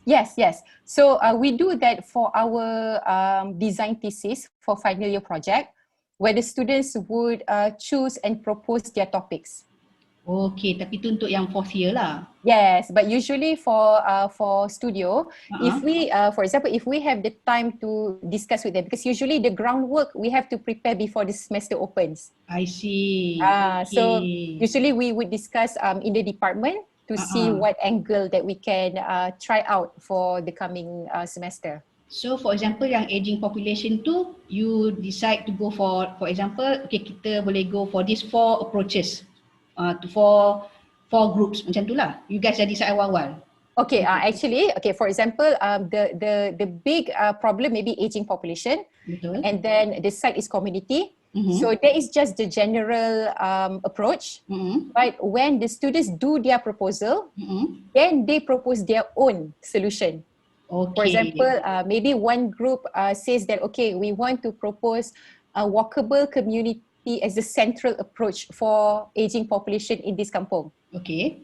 Yes, yes. So we do that for our design thesis for final year project, where the students would choose and propose their topics. Okay, tapi itu untuk yang fourth year lah. Yes, but usually for studio, if we, for example, if we have the time to discuss with them, because usually the groundwork we have to prepare before the semester opens. I see. So usually we would discuss in the department to see what angle that we can try out for the coming semester. So for example yang aging population tu, you decide to go for example, okay kita boleh go for these 4 approaches. For 4 groups macam tu lah. You guys dah decide awal-awal. Okay, actually, okay, for example, the big problem maybe aging population. Betul. And then the side is community. So that is just the general approach. But when the students do their proposal, then they propose their own solution. Okay. For example, maybe one group says that, okay, we want to propose a walkable community as the central approach for aging population in this kampung. Okay.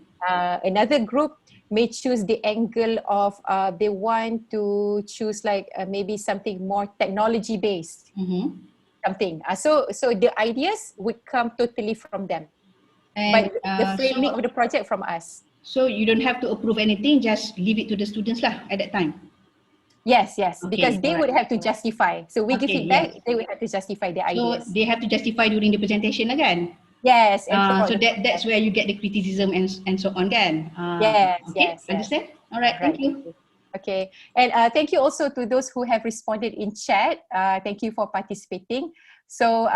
Another group may choose the angle of they want to choose like maybe something more technology based. Something. So the ideas would come totally from them. And, but the framing of the project from us. So you don't have to approve anything, just leave it to the students lah at that time. Yes, yes, Okay, because they would have to justify. So we give feedback, they would have to justify their ideas. So they have to justify during the presentation lah kan? Yes. So that's where you get the criticism and so on kan? Yes, okay, yes. Understand? All right, thank you. Okay, and thank you also to those who have responded in chat. Thank you for participating. So,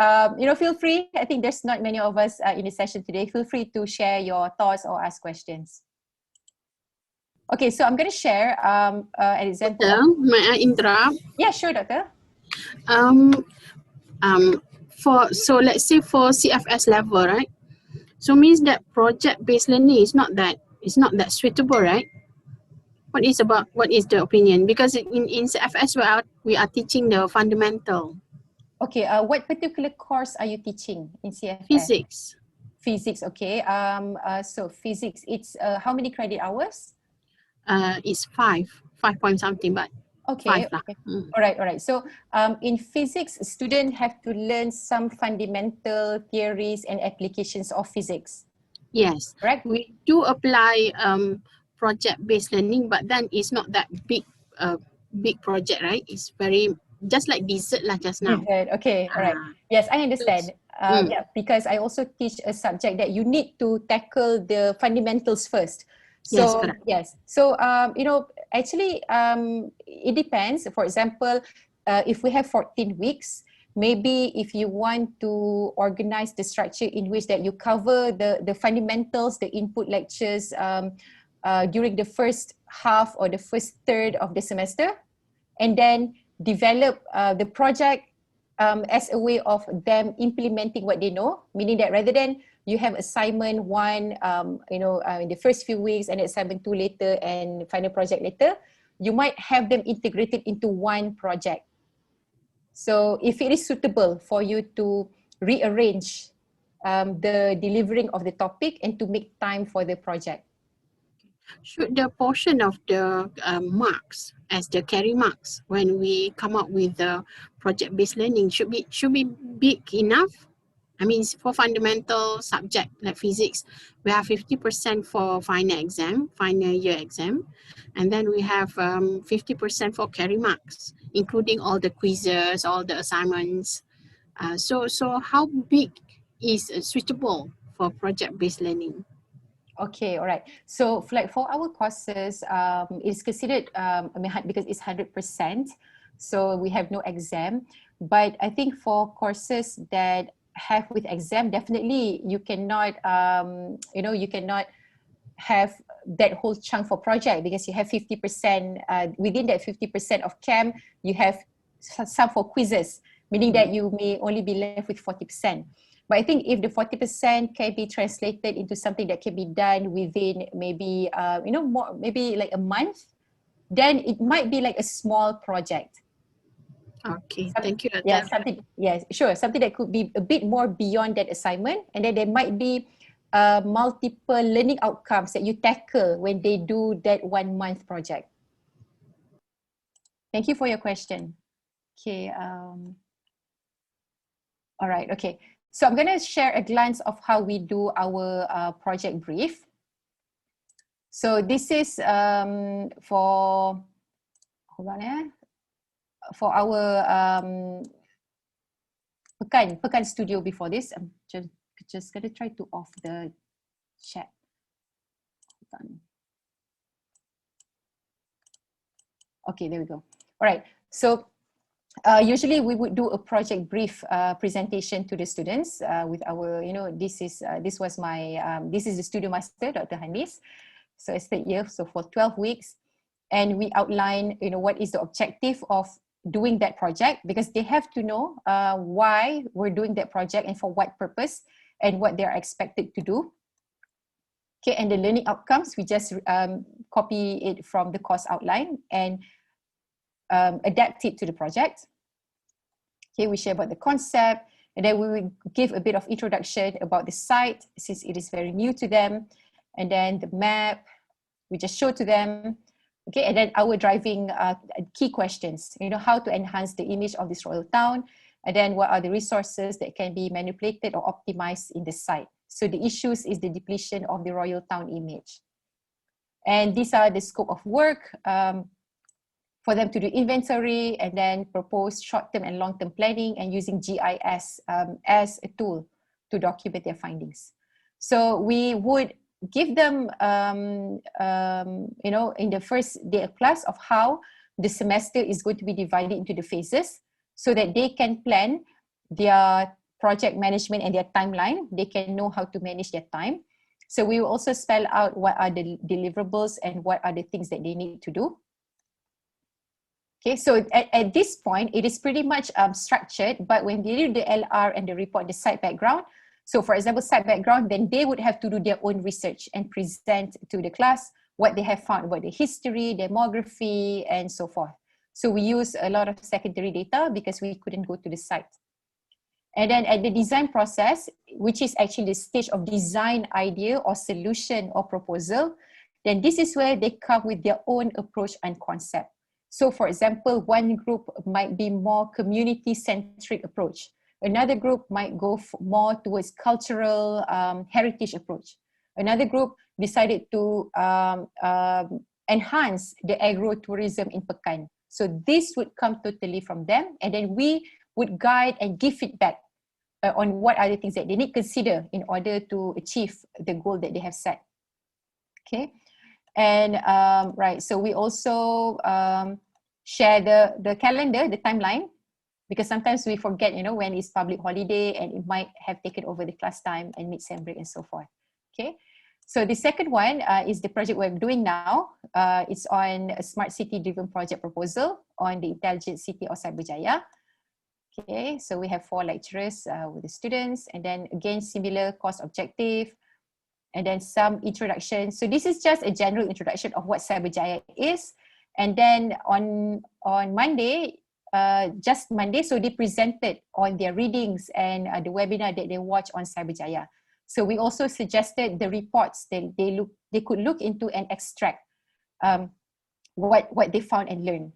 feel free. I think there's not many of us in the session today. Feel free to share your thoughts or ask questions. Okay, so I'm going to share an example. Doctor, may I interrupt? Yeah, sure, Doctor. So let's say for CFS level, right? So means that project-based learning is not that suitable, right? What is the opinion? Because in CFS we are teaching the fundamental. Okay, what particular course are you teaching in CFS? Physics. Physics, okay. So physics, it's how many credit hours? It's 5 point something, but okay, 5 lah. Okay. All right. So in physics, students have to learn some fundamental theories and applications of physics. Yes, correct. We do apply project-based learning, but then it's not that big project, right? It's very just like dessert lah just now. Okay, all right. Yes, I understand. Yeah, because I also teach a subject that you need to tackle the fundamentals first. So yes, correct. Yes. So actually it depends. For example, if we have 14 weeks, maybe if you want to organize the structure in which that you cover the fundamentals, the input lectures during the first half or the first third of the semester, and then develop the project as a way of them implementing what they know, meaning that rather than you have assignment 1 in the first few weeks and assignment 2 later and final project later, you might have them integrated into one project. So if it is suitable for you to rearrange the delivering of the topic and to make time for the project. Should the portion of the marks as the carry marks when we come up with the project-based learning should be big enough? I mean, for fundamental subject like physics, we have 50% for final year exam, and then we have 50% for carry marks, including all the quizzes, all the assignments. So how big is suitable for project-based learning? Okay, all right. So like for our courses, it's considered because it's 100%. So we have no exam. But I think for courses that have with exam, definitely you cannot, you cannot have that whole chunk for project because you have 50%, within that 50% of CAM, you have some for quizzes, meaning that you may only be left with 40%. But I think if the 40% can be translated into something that can be done within maybe, maybe like a month, then it might be like a small project. Okay, thank you, Yeah, Adele. something, yes, sure. Something that could be a bit more beyond that assignment. And then there might be multiple learning outcomes that you tackle when they do that 1 month project. Thank you for your question. Okay. All right, okay. So I'm gonna share a glance of how we do our project brief. So this is for, hold on, for our Pekan Studio before this. I'm just gonna try to off the chat. Hold on. Okay, there we go. All right, so usually we would do a project brief presentation to the students with our, this is the studio master, Dr. Hanis. So it's third year, so for 12 weeks. And we outline, what is the objective of doing that project, because they have to know why we're doing that project and for what purpose and what they're expected to do. Okay, and the learning outcomes, we just copy it from the course outline and adapt it to the project. Okay, we share about the concept, and then we will give a bit of introduction about the site since it is very new to them, and then the map, we just show to them. Okay, and then our driving key questions, how to enhance the image of this royal town, and then what are the resources that can be manipulated or optimized in the site. So the issues is the depletion of the royal town image. And these are the scope of work for them to do inventory and then propose short-term and long-term planning and using GIS as a tool to document their findings. So we would give them, in the first day of class of how the semester is going to be divided into the phases so that they can plan their project management and their timeline. They can know how to manage their time. So we will also spell out what are the deliverables and what are the things that they need to do. Okay, so at this point, it is pretty much structured, but when they do the LR and the report, the site background, so for example, site background, then they would have to do their own research and present to the class what they have found about the history, demography, and so forth. So we use a lot of secondary data because we couldn't go to the site. And then at the design process, which is actually the stage of design idea or solution or proposal, then this is where they come with their own approach and concept. So for example, one group might be more community-centric approach. Another group might go more towards cultural heritage approach. Another group decided to enhance the agro-tourism in Pekan. So this would come totally from them, and then we would guide and give feedback on what are the things that they need to consider in order to achieve the goal that they have set. Okay. And right, so we also share the calendar, the timeline, because sometimes we forget, when it's public holiday and it might have taken over the class time and mid-sem break and so forth. Okay, so the second one is the project we're doing now. It's on a smart city-driven project proposal on the intelligent city of Cyberjaya. Okay, so we have 4 lecturers with the students, and then again, similar course objective, and then some introduction. So this is just a general introduction of what Cyberjaya is. And then on Monday, just Monday, so they presented on their readings and the webinar that they watched on Cyberjaya. So we also suggested the reports that they could look into and extract what they found and learned.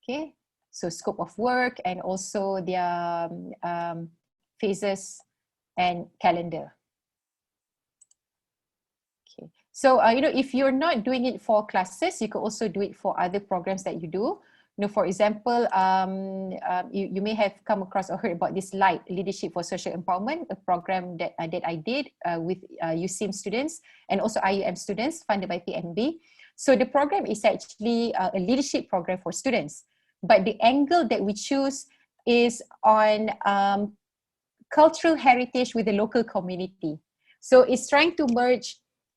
Okay, so scope of work and also their phases and calendar. So, if you're not doing it for classes, you could also do it for other programs that you do. For example, you may have come across or heard about this LIGHT, Leadership for Social Empowerment, a program that I did with USIM students and also IUM students funded by PNB. So the program is actually a leadership program for students. But the angle that we choose is on cultural heritage with the local community. So it's trying to merge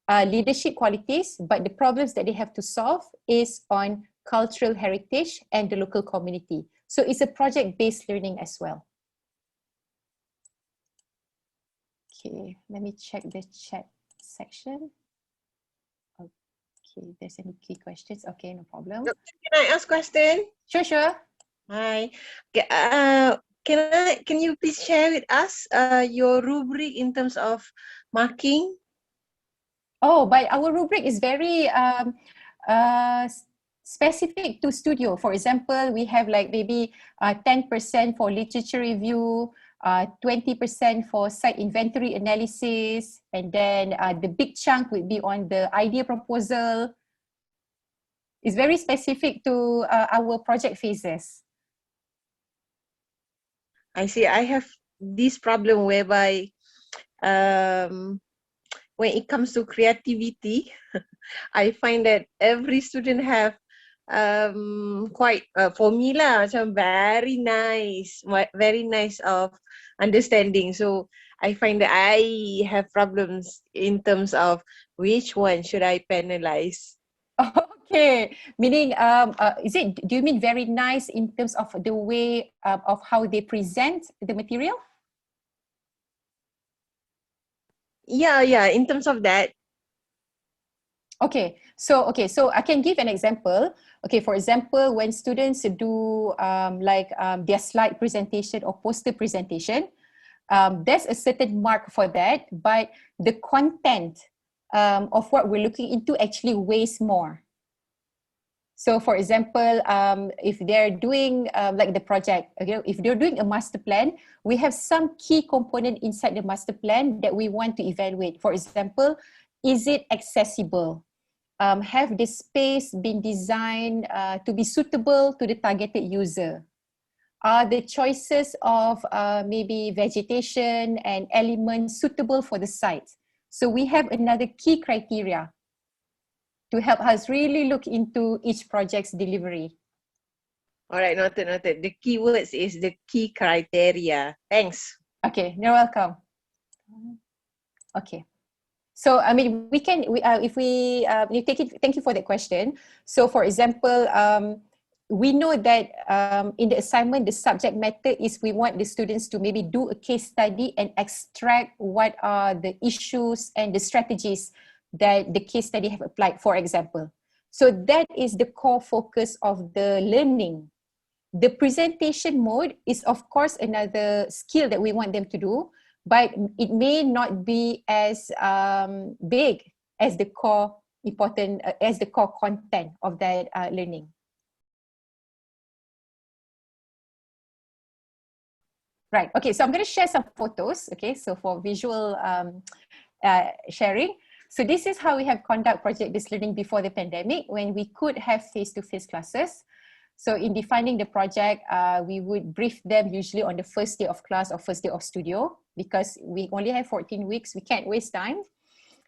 leadership qualities, but the problems that they have to solve is on cultural heritage and the local community. So it's a project-based learning as well. Okay, let me check the chat section. Okay, there's any key questions. Okay, no problem. Can I ask question? Sure. Hi. Can you please share with us your rubric in terms of marking? Oh, but our rubric is very specific to studio. For example, we have like maybe 10% for literature review, 20% for site inventory analysis, and then the big chunk would be on the idea proposal. It's very specific to our project phases. I see. I have this problem whereby when it comes to creativity, I find that every student have quite for me lah, macam very nice of understanding. So I find that I have problems in terms of which one should I penalize. Okay, meaning do you mean very nice in terms of the way of how they present the material? Yeah, in terms of that. Okay, so I can give an example. Okay, for example, when students do their slide presentation or poster presentation, there's a certain mark for that, but the content of what we're looking into actually weighs more. So for example, if they're doing like the project, okay, if they're doing a master plan, we have some key component inside the master plan that we want to evaluate. For example, is it accessible? Have the space been designed to be suitable to the targeted user? Are the choices of maybe vegetation and elements suitable for the site? So we have another key criteria to help us really look into each project's delivery. All right, noted. The keywords is the key criteria. Thanks. Okay, you're welcome. Okay. So, I mean, thank you for that question. So, for example, we know that in the assignment, the subject matter is we want the students to maybe do a case study and extract what are the issues and the strategies that the case study have applied, for example. So that is the core focus of the learning. The presentation mode is, of course, another skill that we want them to do, but it may not be as big as the core content of that learning. Right, okay, so I'm going to share some photos, okay, so for visual sharing. So this is how we have conduct project-based learning before the pandemic, when we could have face-to-face classes. So in defining the project, we would brief them usually on the first day of class or first day of studio, because we only have 14 weeks, we can't waste time.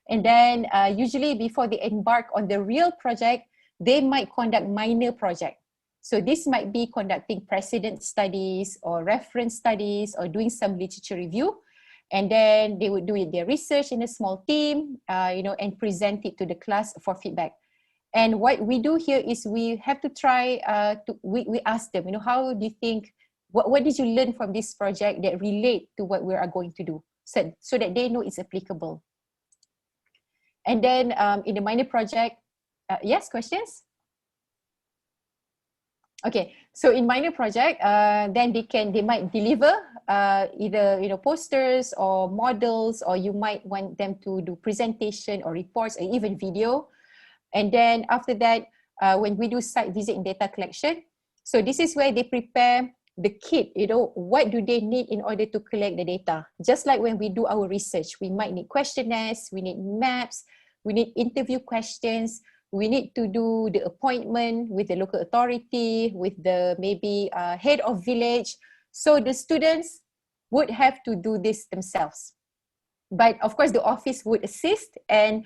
And then usually before they embark on the real project, they might conduct minor project. So this might be conducting precedent studies or reference studies or doing some literature review. And then they would do their research in a small team, and present it to the class for feedback. And what we do here is we have to try we ask them, how do you think, what did you learn from this project that relate to what we are going to do, so that they know it's applicable. And then in the minor project, yes, questions? Okay, so in minor project, then they might deliver either posters or models, or you might want them to do presentation or reports or even video. And then after that, when we do site visit and data collection, so this is where they prepare the kit, what do they need in order to collect the data? Just like when we do our research, we might need questionnaires, we need maps, we need interview questions, we need to do the appointment with the local authority, with the maybe head of village. So the students would have to do this themselves. But of course, the office would assist, and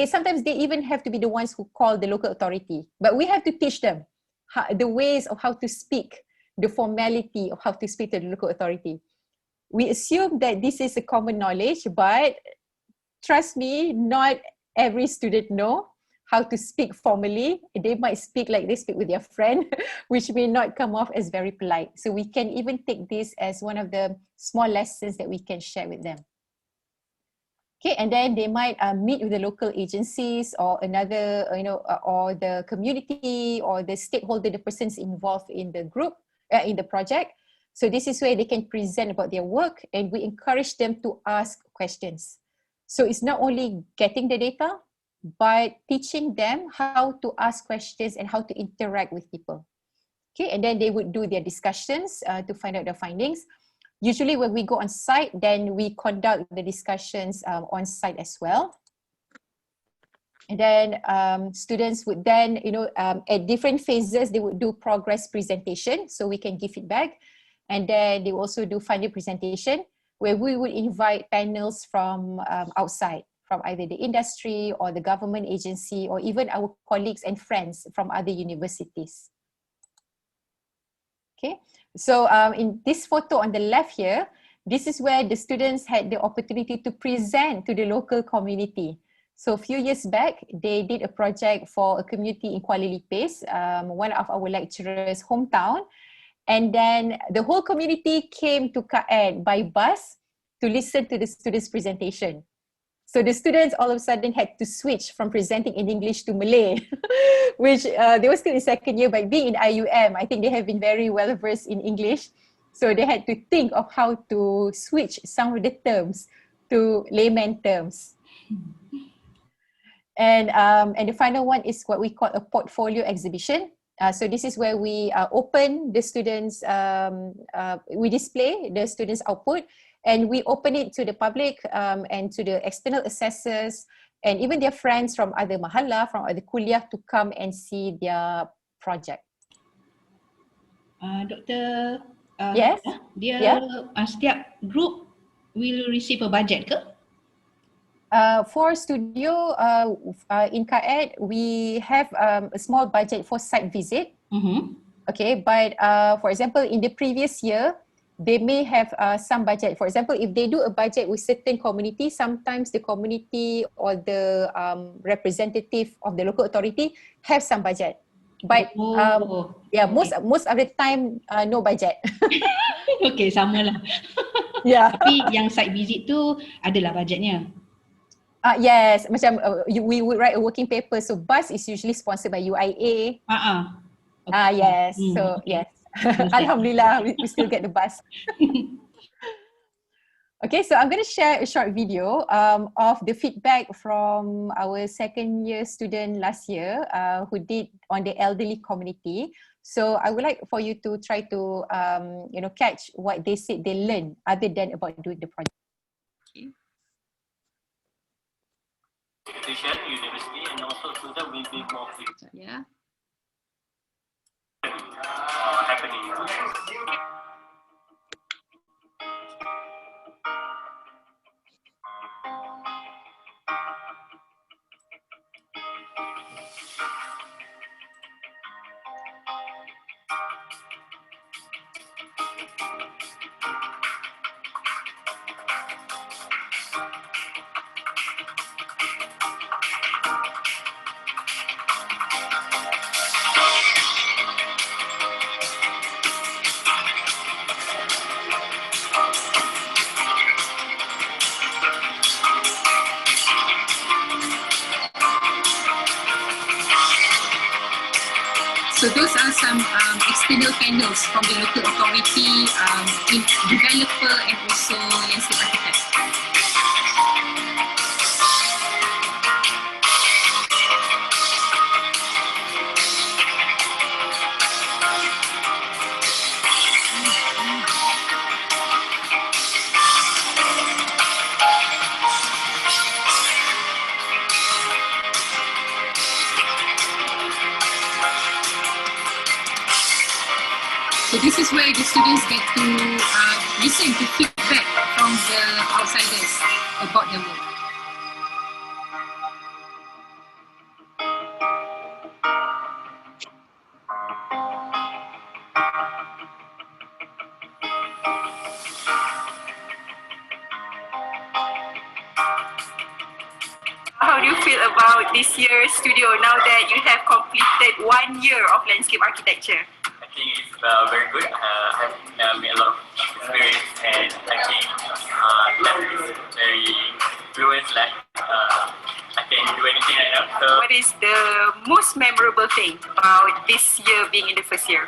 sometimes they even have to be the ones who call the local authority. But we have to teach them the ways of how to speak, the formality of how to speak to the local authority. We assume that this is a common knowledge, but trust me, not every student know how to speak formally. They might speak like they speak with their friend, which may not come off as very polite. So we can even take this as one of the small lessons that we can share with them. Okay, and then they might meet with the local agencies or another, or the community or the stakeholder, the persons involved in the group, in the project. So this is where they can present about their work, and we encourage them to ask questions. So it's not only getting the data, but teaching them how to ask questions and how to interact with people. Okay, and then they would do their discussions to find out the findings. Usually when we go on site, then we conduct the discussions on site as well. And then students would then, at different phases, they would do progress presentation so we can give feedback. And then they also do final presentation where we would invite panels from outside, from either the industry or the government agency or even our colleagues and friends from other universities. Okay, so in this photo on the left here, this is where the students had the opportunity to present to the local community. So a few years back, they did a project for a community in Kuala Lumpur, one of our lecturers' hometown. And then the whole community came to CAED by bus to listen to the students' presentation. So the students all of a sudden had to switch from presenting in English to Malay, which they were still in second year, but being in IUM, I think they have been very well versed in English. So they had to think of how to switch some of the terms to layman terms. And the final one is what we call a portfolio exhibition. So this is where we open the students, we display the students' output, and we open it to the public and to the external assessors and even their friends from other mahala, from other kuliah to come and see their project. Dr. Yes. Setiap group will receive a budget ke? For studio in CAED, we have a small budget for site visit. Okay, but for example, in the previous year, they may have some budget. For example, if they do a budget with certain community, sometimes the community or the representative of the local authority have some budget. But yeah, okay. most of the time no budget. Okay, sama lah. Yeah. Tapi yang site visit tu adalah budgetnya. Yes, macam we would write a working paper. So bus is usually sponsored by UIA. Okay. Yes. So okay. yes. Alhamdulillah, we still get the bus. Okay, so I'm going to share a short video of the feedback from our second year student last year who did on the elderly community. So I would like for you to try to catch what they said they learned other than about doing the project. Okay. University and also student will be more free. Yeah. Happening. So those are some external panels from the local authority, in developer and also landscape architect. So this is where the students get to listen to feedback from the outsiders about their work. How do you feel about this year's studio now that you have completed 1 year of landscape architecture? I think it's very good. I've made a lot of experience and I think that is very fluent, like I can do anything right now. So What is the most memorable thing about this year being in the first year?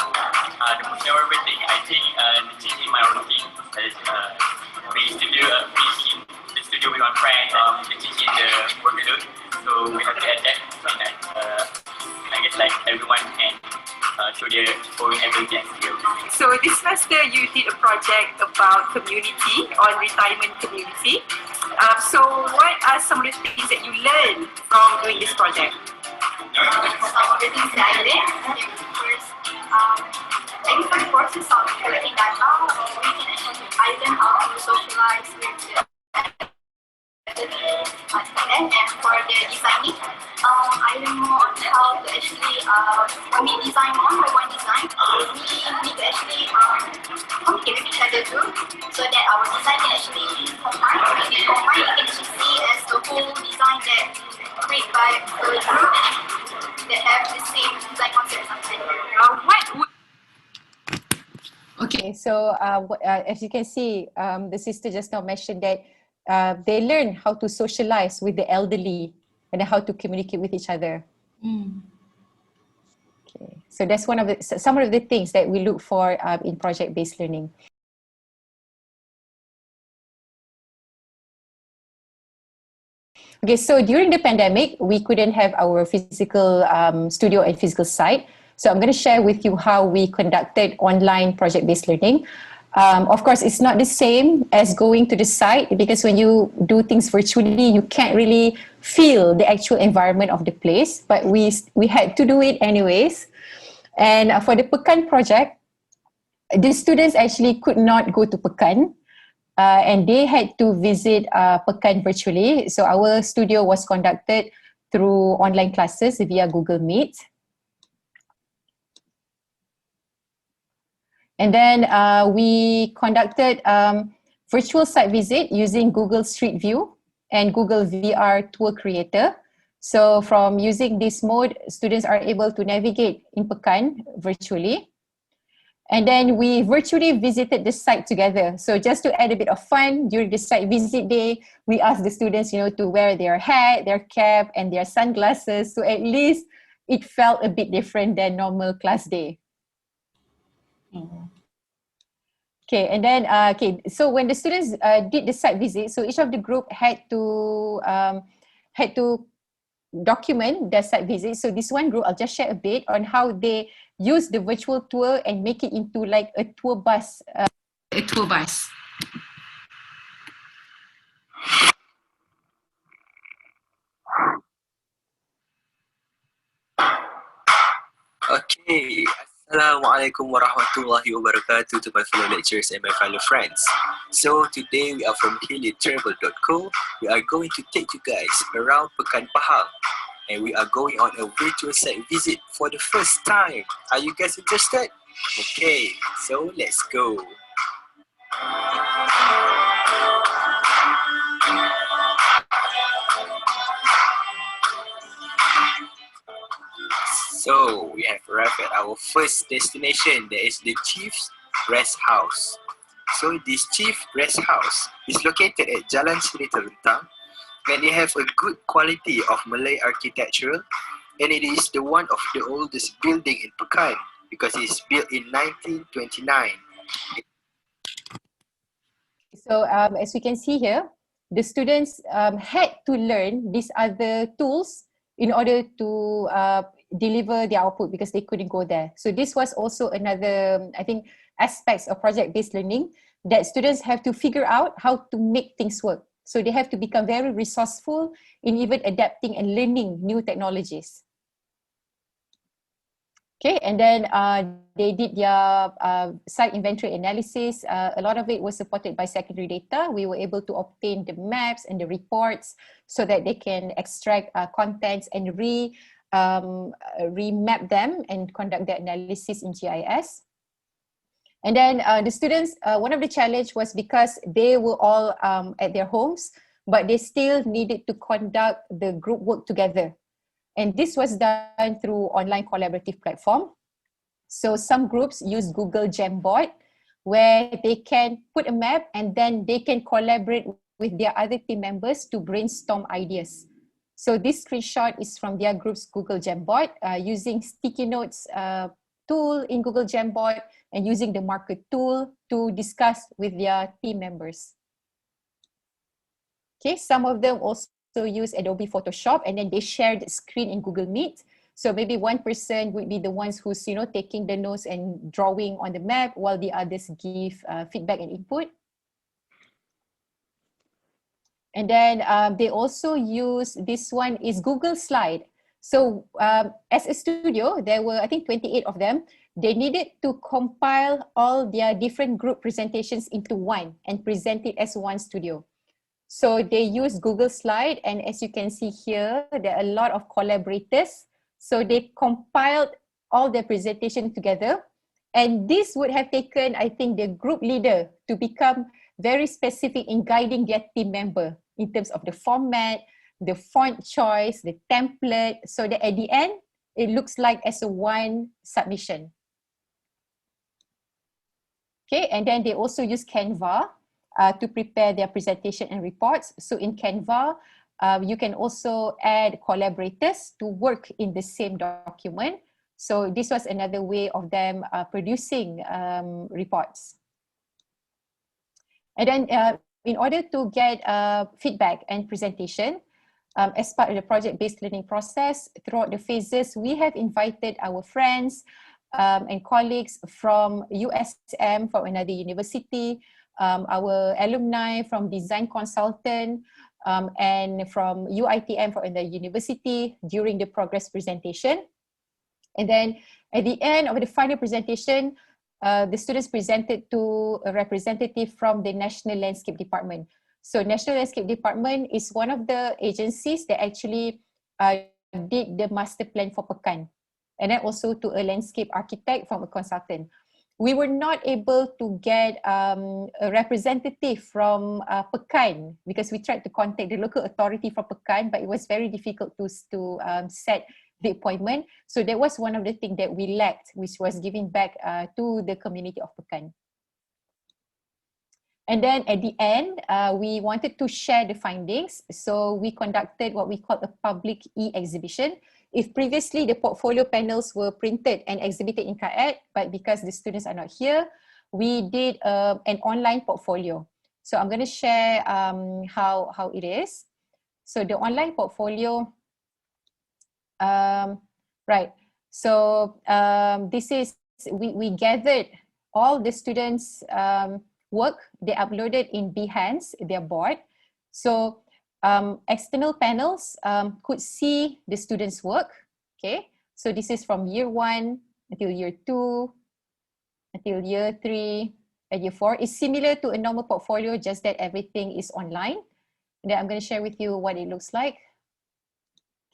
the most memorable thing, I think the changing my routine, we used to do the studio with my friends, the changing the workload, so we have to adapt and I guess like everyone can show their own ability and skill. So this semester you did a project about community, on retirement community. So what are some of the things that you learned from doing this project? Some of the things that I learned first, maybe for the process of collecting data, we can actually, I learned how to socialize with the and for the designing, I learned more on how to actually, when we design one by one design, we need to actually communicate with each other too, so that our design can actually combine. When we combine, we can actually see as a whole design that created by a group that have the same design concept. Okay, so as you can see, the sister just now mentioned that they learn how to socialize with the elderly and how to communicate with each other. Okay, so that's some of the things that we look for in project-based learning. Okay, so during the pandemic, we couldn't have our physical studio and physical site. So I'm going to share with you how we conducted online project-based learning. Of course, it's not the same as going to the site, because when you do things virtually, you can't really feel the actual environment of the place, but we had to do it anyways. And for the Pekan project, the students actually could not go to Pekan, and they had to visit Pekan virtually. So our studio was conducted through online classes via Google Meet. And then we conducted virtual site visit using Google Street View and Google VR Tour Creator. So from using this mode, students are able to navigate in Pekan virtually. And then we virtually visited the site together. So just to add a bit of fun, during the site visit day, we asked the students, to wear their hat, their cap, and their sunglasses. So at least it felt a bit different than normal class day. Okay, and then so when the students did the site visit, so each of the group had to document their site visit. So this one group, I'll just share a bit on how they use the virtual tour and make it into like a tour bus. Okay, Assalamualaikum warahmatullahi wabarakatuh to my fellow lecturers and my fellow friends. So today we are from KAED.co. We are going to take you guys around Pekan Pahang, and we are going on a virtual site visit for the first time. Are you guys interested? Okay, so let's go. So we have arrived at our first destination, that is the Chief's Rest House. So this Chief Rest House is located at Jalan Seri Terentang, and they have a good quality of Malay architecture, and it is the one of the oldest building in Pekan because it's built in 1929. So as we can see here, the students had to learn these other tools in order to deliver their output because they couldn't go there. So this was also another, I think, aspects of project-based learning that students have to figure out how to make things work. So they have to become very resourceful in even adapting and learning new technologies. Okay, and then they did their site inventory analysis. A lot of it was supported by secondary data. We were able to obtain the maps and the reports so that they can extract contents and remap them and conduct the analysis in GIS. And then the students, one of the challenge was because they were all at their homes, but they still needed to conduct the group work together. And this was done through online collaborative platform. So some groups use Google Jamboard, where they can put a map and then they can collaborate with their other team members to brainstorm ideas. So this screenshot is from their group's Google Jamboard using sticky notes tool in Google Jamboard and using the marker tool to discuss with their team members. Okay, some of them also use Adobe Photoshop, and then they share the screen in Google Meet. So maybe one person would be the ones who's, you know, taking the notes and drawing on the map, while the others give feedback and input. And then they also use, this one is Google Slide. So as a studio, there were, I think, 28 of them. They needed to compile all their different group presentations into one and present it as one studio. So they use Google Slide, and as you can see here, there are a lot of collaborators. So they compiled all their presentation together. And this would have taken, I think, the group leader to become very specific in guiding their team member in terms of the format, the font choice, the template, so that at the end, it looks like as a one submission. Okay, and then they also use Canva to prepare their presentation and reports. So in Canva, you can also add collaborators to work in the same document. So this was another way of them producing reports. And then in order to get feedback and presentation, as part of the project-based learning process, throughout the phases, we have invited our friends and colleagues from USM, from another university, our alumni from design consultant, and from UITM from another university during the progress presentation. And then at the end of the final presentation, the students presented to a representative from the National Landscape Department. So National Landscape Department is one of the agencies that actually did the master plan for Pekan, and then also to a landscape architect from a consultant. We were not able to get a representative from Pekan because we tried to contact the local authority from Pekan, but it was very difficult to set the appointment. So that was one of the things that we lacked, which was giving back to the community of Pekan. And then at the end, we wanted to share the findings. So we conducted what we call a public e-exhibition. If previously the portfolio panels were printed and exhibited in CAED, but because the students are not here, we did an online portfolio. So I'm going to share how it is. So the online portfolio, right. So this is, we gathered all the students' work. They uploaded in Behance, their board. So external panels could see the students' work. Okay, so this is from year 1 until year 2, until year 3, and year 4. It's similar to a normal portfolio, just that everything is online. And then I'm going to share with you what it looks like.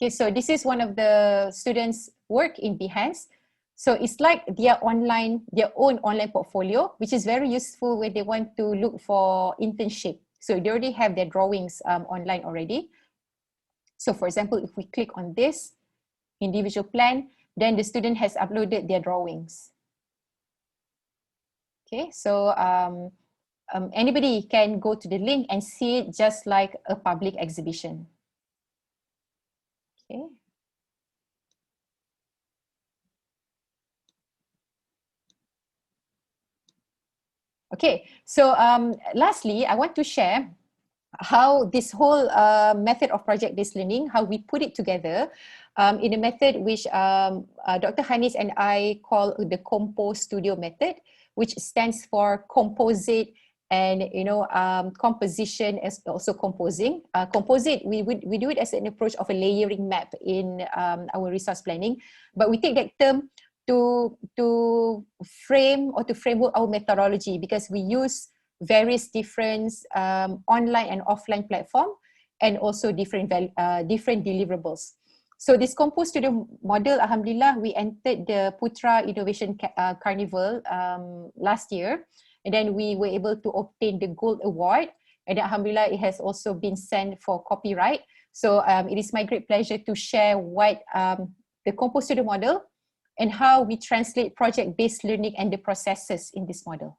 Okay, so this is one of the students' work in Behance. So it's like their own online portfolio, which is very useful when they want to look for internship. So they already have their drawings online already. So for example, if we click on this individual plan, then the student has uploaded their drawings. Okay, so anybody can go to the link and see it just like a public exhibition. Okay. Okay, so lastly, I want to share how this whole method of project-based learning, how we put it together in a method which Dr. Hanis and I call the Compo Studio method, which stands for composite and composition as also composing. Composite, we do it as an approach of a layering map in our resource planning, but we take that term to frame or to framework our methodology, because we use various different online and offline platform and also different deliverables. So this Compo Studio model, alhamdulillah, we entered the Putra Innovation Carnival last year, and then we were able to obtain the Gold Award, and alhamdulillah, it has also been sent for copyright. So it is my great pleasure to share what the Compo Studio model and how we translate project-based learning and the processes in this model.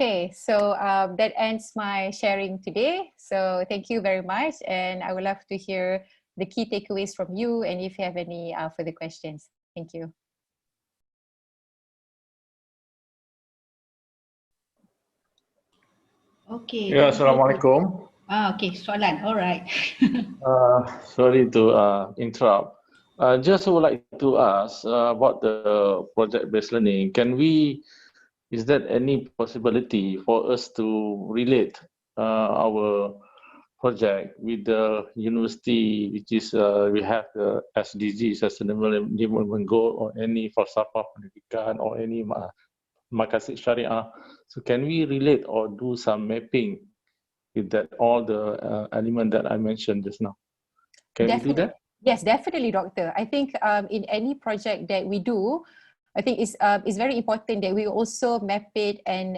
Okay, so that ends my sharing today. So thank you very much, and I would love to hear the key takeaways from you, and if you have any further questions. Thank you. Okay. Ya, thank you. Assalamualaikum. Okay, soalan. Alright. Sorry to interrupt. Just would like to ask about the project-based learning. Is there any possibility for us to relate our project with the university, which is we have the SDG, Sustainable Development Goal, or any falsafah pendidikan, or any maqasid syariah? So can we relate or do some mapping with that all the element that I mentioned just now? Can we do that? Yes, definitely, Doctor. I think in any project that we do, I think it's very important that we also map it and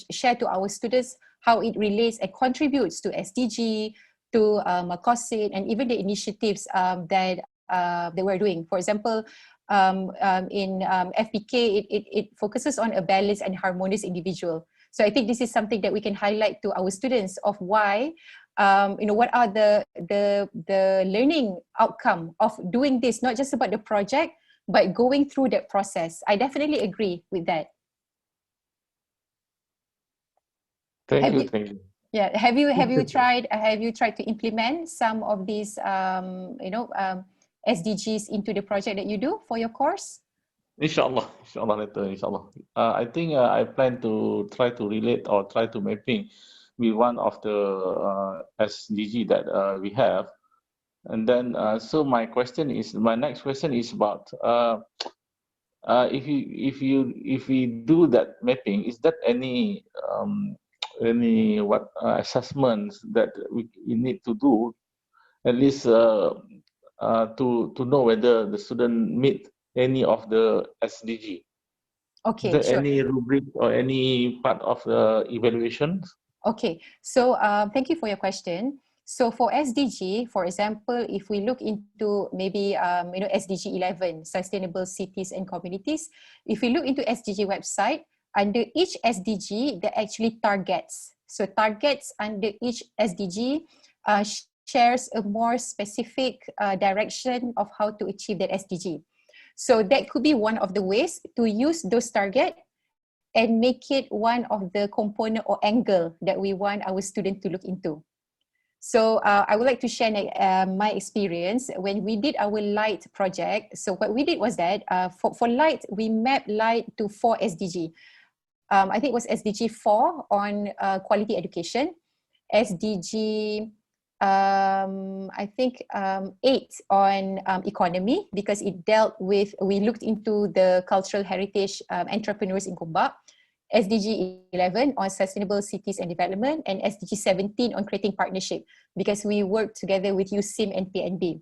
share to our students how it relates and contributes to SDG, to maqasid, and even the initiatives that we're doing. For example, in FPK, it focuses on a balanced and harmonious individual. So I think this is something that we can highlight to our students of why, what are the learning outcome of doing this, not just about the project, but going through that process. I definitely agree with that. Thank you. Yeah, have you tried to implement some of these SDGs into the project that you do for your course? Inshallah later, inshallah. I think I plan to try to relate or try to mapping with one of the SDG that we have. And then, so my next question is about if we do that mapping, is that any assessments that we need to do, at least to know whether the student meet any of the SDG? Okay, is there sure. any rubric or any part of the evaluations? Okay, so thank you for your question. So for SDG, for example, if we look into maybe SDG 11, Sustainable Cities and Communities, if we look into SDG website, under each SDG, there are actually targets. So targets under each SDG shares a more specific direction of how to achieve that SDG. So that could be one of the ways to use those targets and make it one of the component or angle that we want our student to look into. So I would like to share my experience when we did our LIGHT project. So what we did was that for LIGHT, we mapped LIGHT to 4 SDG. I think it was SDG 4 on quality education, SDG I think 8 on economy, because it dealt with, we looked into the cultural heritage entrepreneurs in Gombak, SDG 11 on sustainable cities and development, and SDG 17 on creating partnership, because we worked together with USIM and PNB.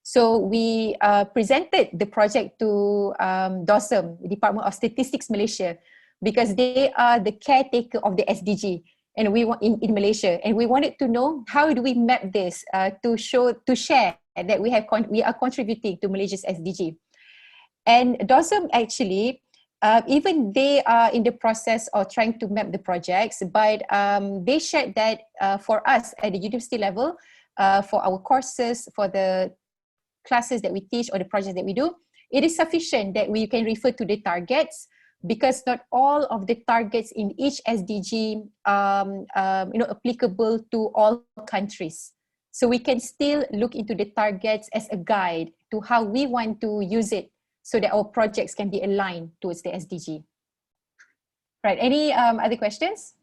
So we presented the project to DOSM, the Department of Statistics Malaysia, because they are the caretaker of the SDG, and we want in Malaysia, and we wanted to know how do we map this to share that we are contributing to Malaysia's SDG. And DOSM actually, even they are in the process of trying to map the projects, but they shared that for us at the university level, for our courses, for the classes that we teach or the projects that we do, it is sufficient that we can refer to the targets, because not all of the targets in each SDG applicable to all countries. So we can still look into the targets as a guide to how we want to use it so that our projects can be aligned towards the SDG. Right, any other questions?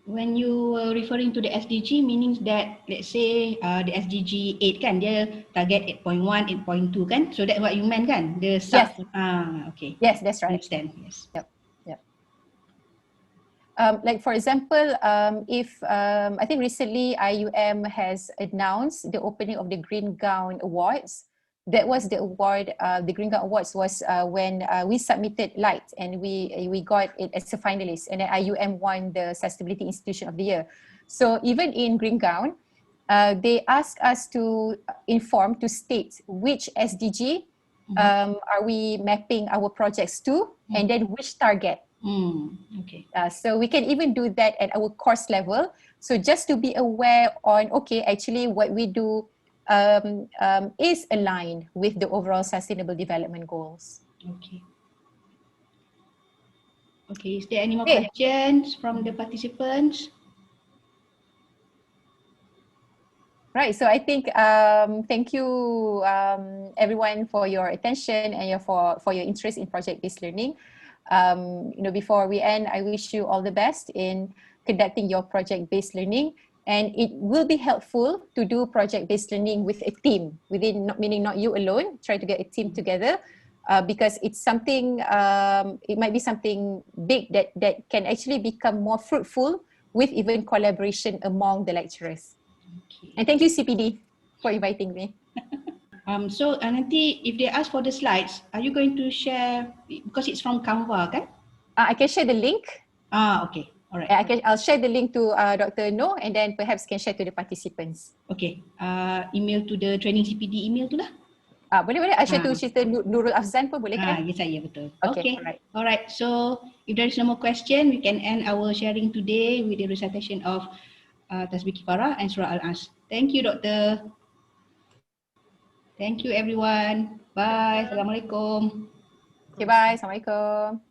When you were referring to the SDG, meaning that, let's say the SDG 8 kan, dia target 8.1, 8.2 kan? So that's what you meant kan? The sub, yes. Okay. Yes, that's right. Understand, yes. Yep. Like for example, if I think recently IUM has announced the opening of the Green Gown Awards. That was the award, the Green Gown Awards was when we submitted LIGHT and we got it as a finalist, and then IUM won the Sustainability Institution of the Year. So even in Green Gown, they asked us to to state which SDG are we mapping our projects to, and then which target. Okay. So we can even do that at our course level. So just to be aware on, okay, actually what we do is aligned with the overall sustainable development goals. Okay. Okay, is there any more Okay. questions from the participants? Right, so I think thank you everyone for your attention and for your interest in project-based learning. Before we end, I wish you all the best in conducting your project-based learning, and it will be helpful to do project-based learning with a team, meaning not you alone. Try to get a team together because it's something, it might be something big that can actually become more fruitful with even collaboration among the lecturers. Okay. And thank you CPD for inviting me. So nanti if they ask for the slides, are you going to share, because it's from Canva kan? I can share the link. Okay, all right. I'll share the link to Dr. No, and then perhaps can share to the participants. Okay, email to the training CPD email tu lah. Boleh. I'll share to Cerita Nurul Afzan pun boleh kan? Ya saya betul. Okay, alright. So if there is no more question, we can end our sharing today with the recitation of Tasbih Kifarah and Surah Al-As. Thank you, Doctor. Thank you, everyone. Bye. Assalamualaikum. Okay, bye. Assalamualaikum.